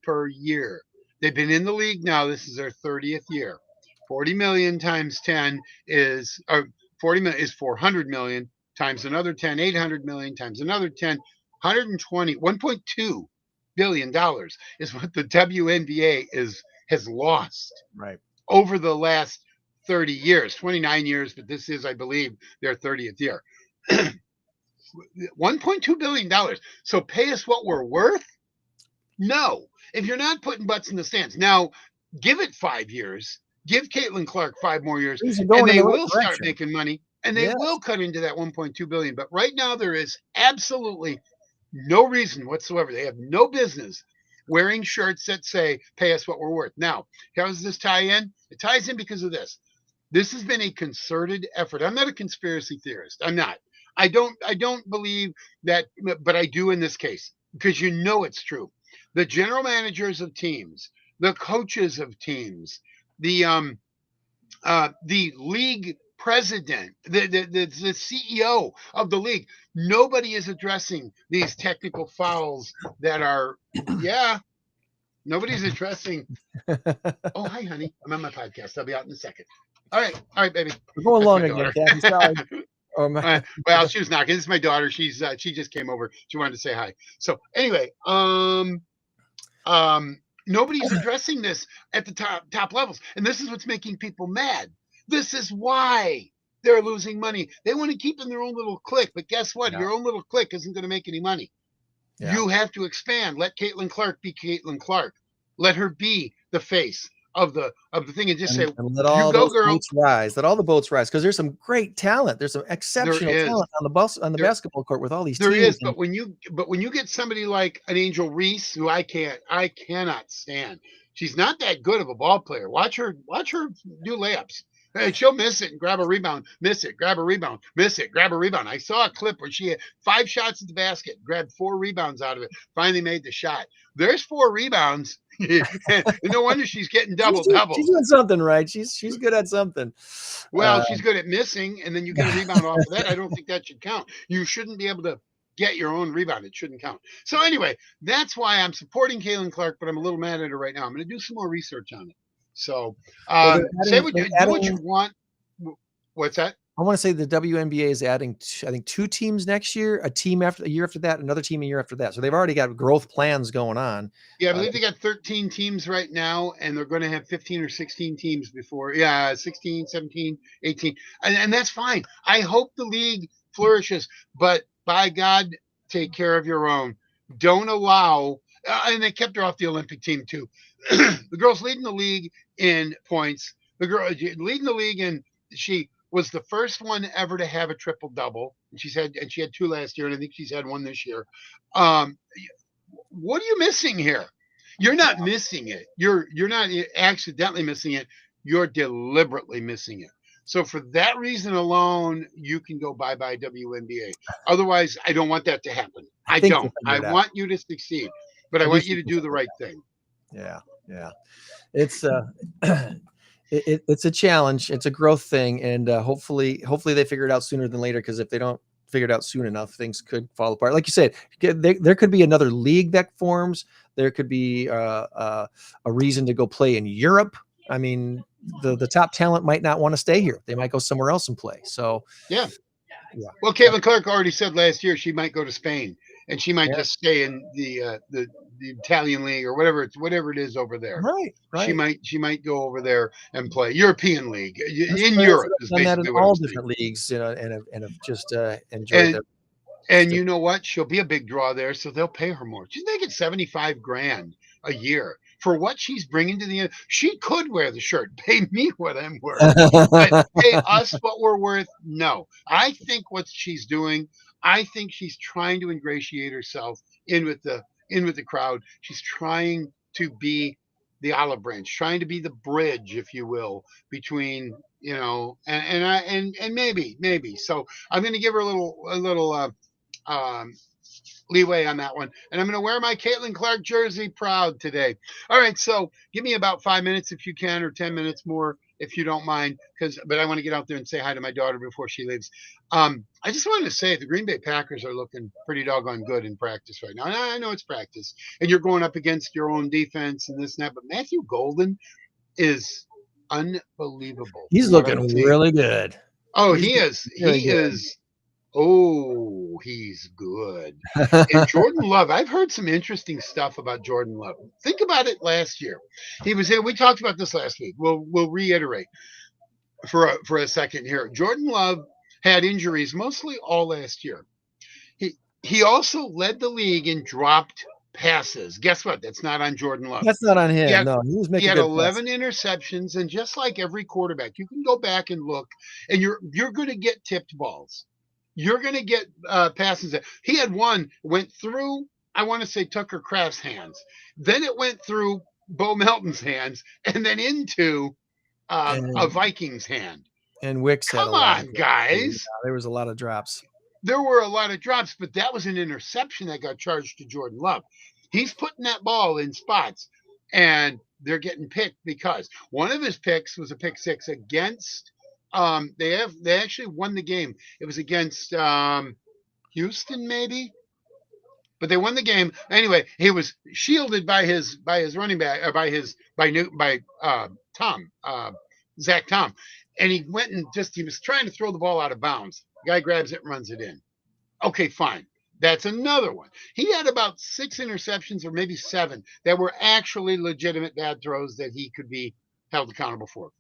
per year. They've been in the league now. This is their 30th year. 40 million times 10 is 40 million is 400 million. times another 10, 800 million times another 10, 120, $1.2 billion is what the WNBA has lost Right. over the last 30 years, 29 years, but this is, I believe, their 30th year. $1.2 billion. So pay us what we're worth? No. If you're not putting butts in the stands. Now, give it 5 years. Give Caitlin Clark 5 more years, Things are and going in they the right will start direction. making money, and they Yes. will cut into that 1.2 billion. But right now, there is absolutely no reason whatsoever. They have no business wearing shirts that say "Pay us what we're worth." Now, how does this tie in? It ties in because of this. This has been a concerted effort. I'm not a conspiracy theorist. I'm not. I don't believe that, but I do in this case because you know it's true. The general managers of teams, the coaches of teams, the league president, the CEO of the league. Nobody is addressing these technical fouls that are, yeah, nobody's addressing. Oh, hi, honey. I'm on my podcast. I'll be out in a second. All right, baby. We're going That's long my again, daughter. Kathy. Sorry. Well, she was knocking. This is my daughter. She just came over. She wanted to say hi. So anyway, nobody's addressing this at the top levels, and this is what's making people mad. This is why they're losing money. They want to keep in their own little clique, but guess what? Yeah. Your own little clique isn't going to make any money. Yeah. You have to expand. Let Caitlin Clark be Caitlin Clark. Let her be the face of the thing, and just say, and let all "You go, those girl." boats rise. Let all the boats rise because there's some great talent. There's some exceptional is. talent on the basketball court with all these There teams. is, but when you get somebody like an Angel Reese, who I cannot stand. She's not that good of a ball player. Watch her do layups. Hey, she'll miss it and grab a rebound, miss it, grab a rebound, miss it, grab a rebound. I saw a clip where she had 5 shots at the basket, grabbed 4 rebounds out of it, finally made the shot. There's 4 rebounds. No wonder she's getting double. She's doing something right. She's good at something. Well, she's good at missing, and then you get a rebound off of that. I don't think that should count. You shouldn't be able to get your own rebound. It shouldn't count. So anyway, that's why I'm supporting Caitlin Clark, but I'm a little mad at her right now. I'm going to do some more research on it. So say what do what you want. What's that? I want to say the WNBA is adding, I think, 2 teams next year, a year after that, another team a year after that. So they've already got growth plans going on. Yeah, I believe they got 13 teams right now, and they're going to have 15 or 16 teams before. Yeah, 16, 17, 18. And that's fine. I hope the league flourishes, but by God, take care of your own. Don't allow, and they kept her off the Olympic team too. The girl's leading the league in points. The girl leading the league in, she was the first one ever to have a triple double. She had 2 last year, and I think she's had 1 this year. What are you missing here? You're not missing it. You're not accidentally missing it. You're deliberately missing it. So for that reason alone, you can go bye-bye WNBA. Otherwise, I don't want that to happen. I don't. I want you to succeed, but I want you to do the right thing. Yeah. It's it's a challenge. It's a growth thing, and hopefully they figure it out sooner than later. Because if they don't figure it out soon enough, things could fall apart. Like you said, there could be another league that forms. There could be a reason to go play in Europe. I mean, the top talent might not want to stay here. They might go somewhere else and play. So yeah. Well, Caitlin Clark already said last year she might go to Spain, and she might just stay in the Italian league or whatever it is over there. Right. She might go over there and play European league in Europe. Is basically what all different leagues, and have just enjoyed it. And you know what? She'll be a big draw there, so they'll pay her more. She's making $75,000 a year for what she's bringing to the end. She could wear the shirt. Pay me what I'm worth, but pay us what we're worth. No, I think what she's doing. I think she's trying to ingratiate herself in with the crowd. She's trying to be the olive branch, trying to be the bridge, if you will, between and maybe. So I'm going to give her a little leeway on that one, and I'm going to wear my Caitlin Clark jersey proud today. All right, so give me about 5 minutes if you can, or 10 minutes more if you don't mind, but I want to get out there and say hi to my daughter before she leaves. I just wanted to say the Green Bay Packers are looking pretty doggone good in practice right now. And I know it's practice, and you're going up against your own defense and this and that, but Matthew Golden is unbelievable. He's looking really good. Oh, he is. Oh, he's good. And Jordan Love, I've heard some interesting stuff about Jordan Love. Think about it last year. He was in, we talked about this last week. We'll reiterate for a second here. Jordan Love had injuries mostly all last year. He also led the league in dropped passes. Guess what? That's not on Jordan Love. That's not on him. He had, no, he was he making had good 11 interceptions, and just like every quarterback, you can go back and look, and you're going to get tipped balls. You're going to get passes. He had one went through, I want to say, Tucker Kraft's hands. Then it went through Bo Melton's hands, and then into a Vikings hand. And Wicks had Come on, guys. Yeah, there was a lot of drops. There were a lot of drops, but that was an interception that got charged to Jordan Love. He's putting that ball in spots, and they're getting picked because one of his picks was a pick six against. They actually won the game. It was against Houston, maybe, but they won the game anyway. He was shielded by his running back, or by Zach Tom, and he went and he was trying to throw the ball out of bounds. The guy grabs it and runs it in. Okay, fine. That's another one. He had about 6 interceptions, or maybe 7, that were actually legitimate bad throws that he could be held accountable for.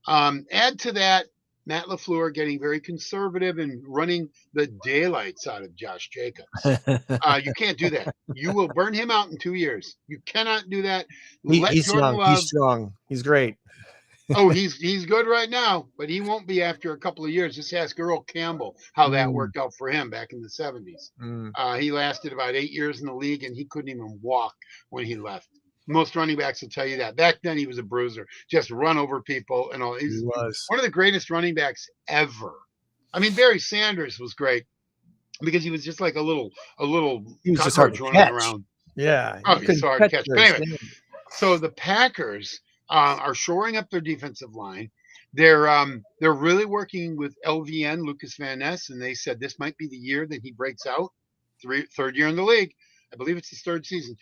Add to that, Matt LaFleur getting very conservative and running the daylights out of Josh Jacobs. You can't do that. You will burn him out in 2 years. You cannot do that. He's strong. He's great. Oh, he's good right now, but he won't be after a couple of years. Just ask Earl Campbell how that worked out for him back in the 70s. He lasted about 8 years in the league, and he couldn't even walk when he left. Most running backs will tell you that. Back then, he was a bruiser, just run over people and all. He was one of the greatest running backs ever. I mean, Barry Sanders was great because he was just like a little cockroach running around. Yeah. Oh, he's hard to catch. But anyway, so the Packers are shoring up their defensive line. They're really working with LVN, Lucas Van Ness, and they said this might be the year that he breaks out. Third year in the league. I believe it's his 3rd season.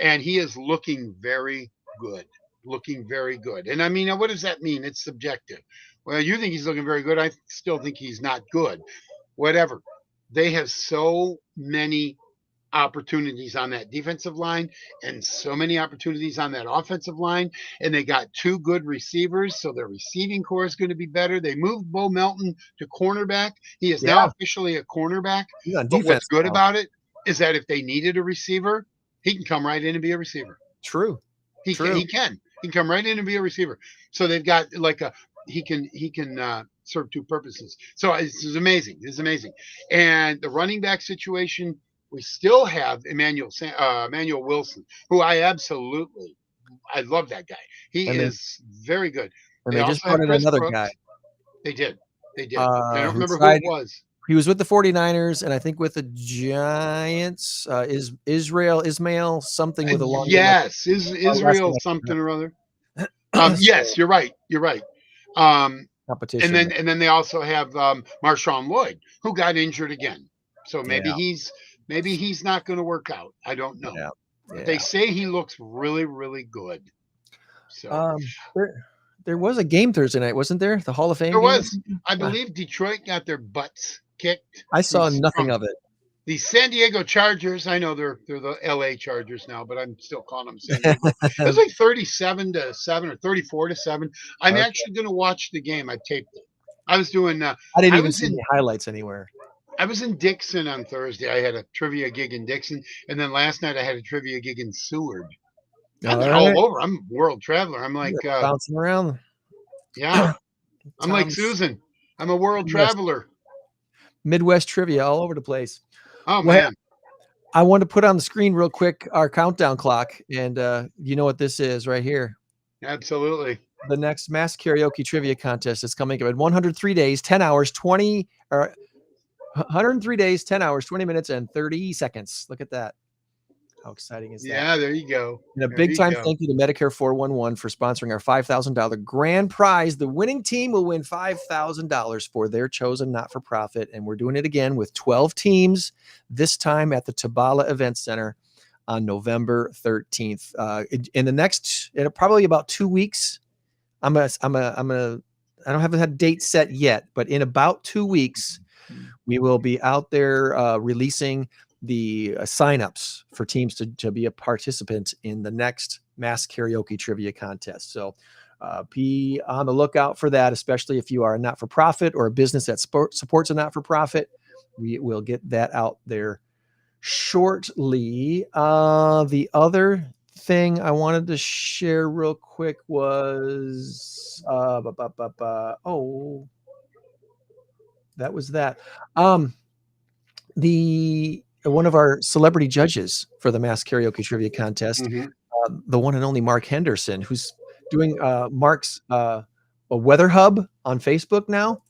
And he is looking very good. And I mean, what does that mean? It's subjective. Well, you think he's looking very good. I still think he's not good. Whatever. They have so many opportunities on that defensive line and so many opportunities on that offensive line. And they got 2 good receivers. So their receiving core is going to be better. They moved Bo Melton to cornerback. He is now officially a cornerback. But what's good about it is that if they needed a receiver, he can come right in and be a receiver. True. He can come right in and be a receiver. So they've got like he can serve 2 purposes. So this is amazing. And the running back situation, we still have Emmanuel Wilson, who I love that guy. He is very good. And they just brought in another guy. They did. I don't remember who it was. He was with the 49ers and I think with the Giants. Is Ismail something with a long Israel something or other. Yes, you're right. Competition. And then they also have Marshawn Lloyd, who got injured again. So maybe he's not going to work out. I don't know. Yeah. But they say he looks really, really good. So there was a game Thursday night, wasn't there? The Hall of Fame. There was. I believe Detroit got their butts kicked. I saw nothing of it. The San Diego Chargers, I know they're the LA Chargers now, but I'm still calling them San Diego. It was like 37-7 or 34-7. I'm actually going to watch the game. I taped it. I was doing. I didn't even see any highlights anywhere. I was in Dixon on Thursday. I had a trivia gig in Dixon, and then last night I had a trivia gig in Seward. I'm all over. I'm a world traveler. I'm like bouncing around. Yeah, I'm like Susan. I'm a world traveler. Midwest trivia all over the place. Oh man! I want to put on the screen real quick our countdown clock, and you know what this is right here. Absolutely. The next mass karaoke trivia contest is coming up in 103 days, 10 hours, 20 or 103 days, 10 hours, 20 minutes, and 30 seconds. Look at that. How exciting is that? Yeah, there you go. And a big time thank you to Medicare 411 for sponsoring our $5,000 grand prize. The winning team will win $5,000 for their chosen not-for-profit. And we're doing it again with 12 teams, this time at the Tabala Event Center on November 13th. In probably about 2 weeks, I don't have a date set yet, but in about 2 weeks, We will be out there releasing the signups for teams to be a participant in the next Mass Karaoke Trivia Contest. So be on the lookout for that, especially if you are a not-for-profit or a business that supports a not-for-profit. We will get that out there shortly. The other thing I wanted to share real quick was that was that. The one of our celebrity judges for the Mass Karaoke Trivia Contest, the one and only Mark Henderson, who's doing Mark's a weather hub on Facebook now.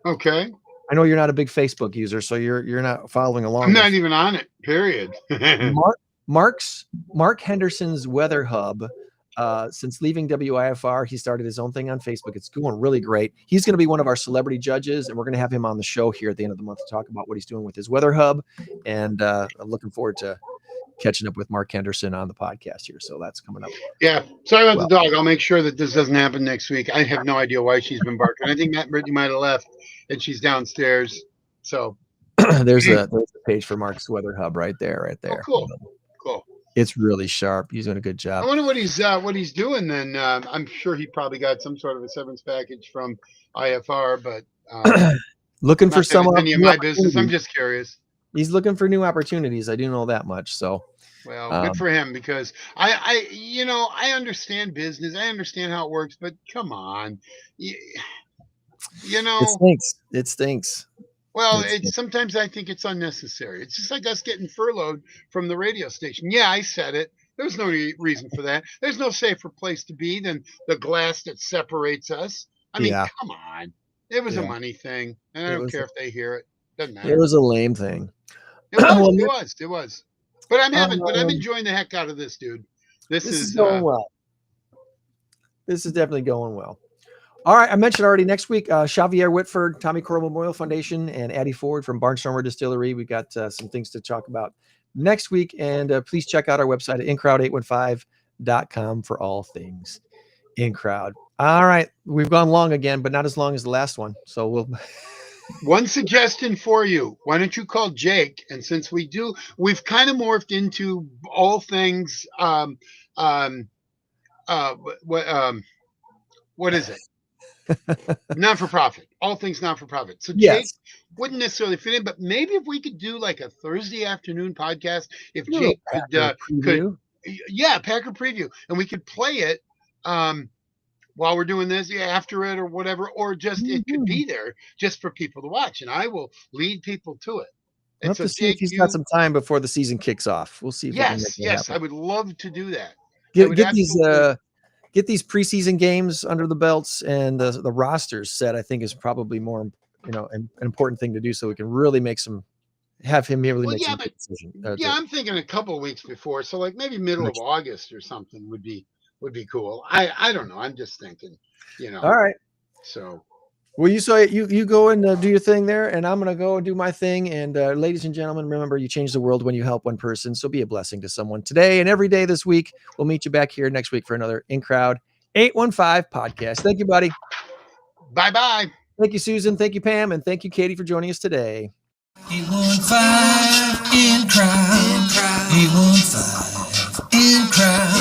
Okay. I know you're not a big Facebook user, so you're not following along. I'm not even on it. Period. Mark Henderson's weather hub. Since leaving WIFR, he started his own thing on Facebook. It's going really great. He's going to be one of our celebrity judges, and we're going to have him on the show here at the end of the month to talk about what he's doing with his weather hub. And I'm looking forward to catching up with Mark Henderson on the podcast here. So that's coming up. Yeah. Sorry about the dog. I'll make sure that this doesn't happen next week. I have no idea why she's been barking. I think Matt and Brittany might have left, and she's downstairs. So there's a page for Mark's weather hub right there. Oh, cool. Cool. It's really sharp. He's doing a good job. I wonder what he's doing then. I'm sure he probably got some sort of a severance package from IFR, but looking for some any of my business. I'm just curious. He's looking for new opportunities. I do know that much. So, well, good for him, because I understand business. I understand how it works, but come on, it stinks. Well, sometimes I think it's unnecessary. It's just like us getting furloughed from the radio station. Yeah, I said it. There's no reason for that. There's no safer place to be than the glass that separates us. I mean, come on. It was a money thing, and I don't care if they hear it. Doesn't matter. It was a lame thing. It was. But I'm enjoying the heck out of this, dude. This is going well. This is definitely going well. All right, I mentioned already next week, Xavier Whitford, Tommy Corral Memorial Foundation, and Addie Ford from Barnstormer Distillery. We've got some things to talk about next week, and please check out our website at incrowd815.com for all things InCrowd. All right, we've gone long again, but not as long as the last one. So we'll. One suggestion for you: why don't you call Jake? And since we've kind of morphed into all things. What is it? Non-for-profit. All things non-for-profit. So Jake wouldn't necessarily fit in, but maybe if we could do like a Thursday afternoon podcast, if Jake could Packer preview, and we could play it while we're doing this, after it or whatever, or just it could be there just for people to watch, and I will lead people to it. We'll have to see if he's got some time before the season kicks off. We'll see. Yes, I would love to do that. Get these preseason games under the belts, and the rosters set, I think, is probably more, an important thing to do, so we can really make some decision. I'm thinking a couple of weeks before, so like maybe middle of August or something would be cool. I don't know. I'm just thinking, All right. So. Well, you go and do your thing there, and I'm going to go and do my thing. And ladies and gentlemen, remember, you change the world when you help one person. So be a blessing to someone today and every day this week. We'll meet you back here next week for another InCrowd 815 podcast. Thank you, buddy. Bye-bye. Thank you, Susan. Thank you, Pam. And thank you, Katie, for joining us today. 815 InCrowd. 815 InCrowd.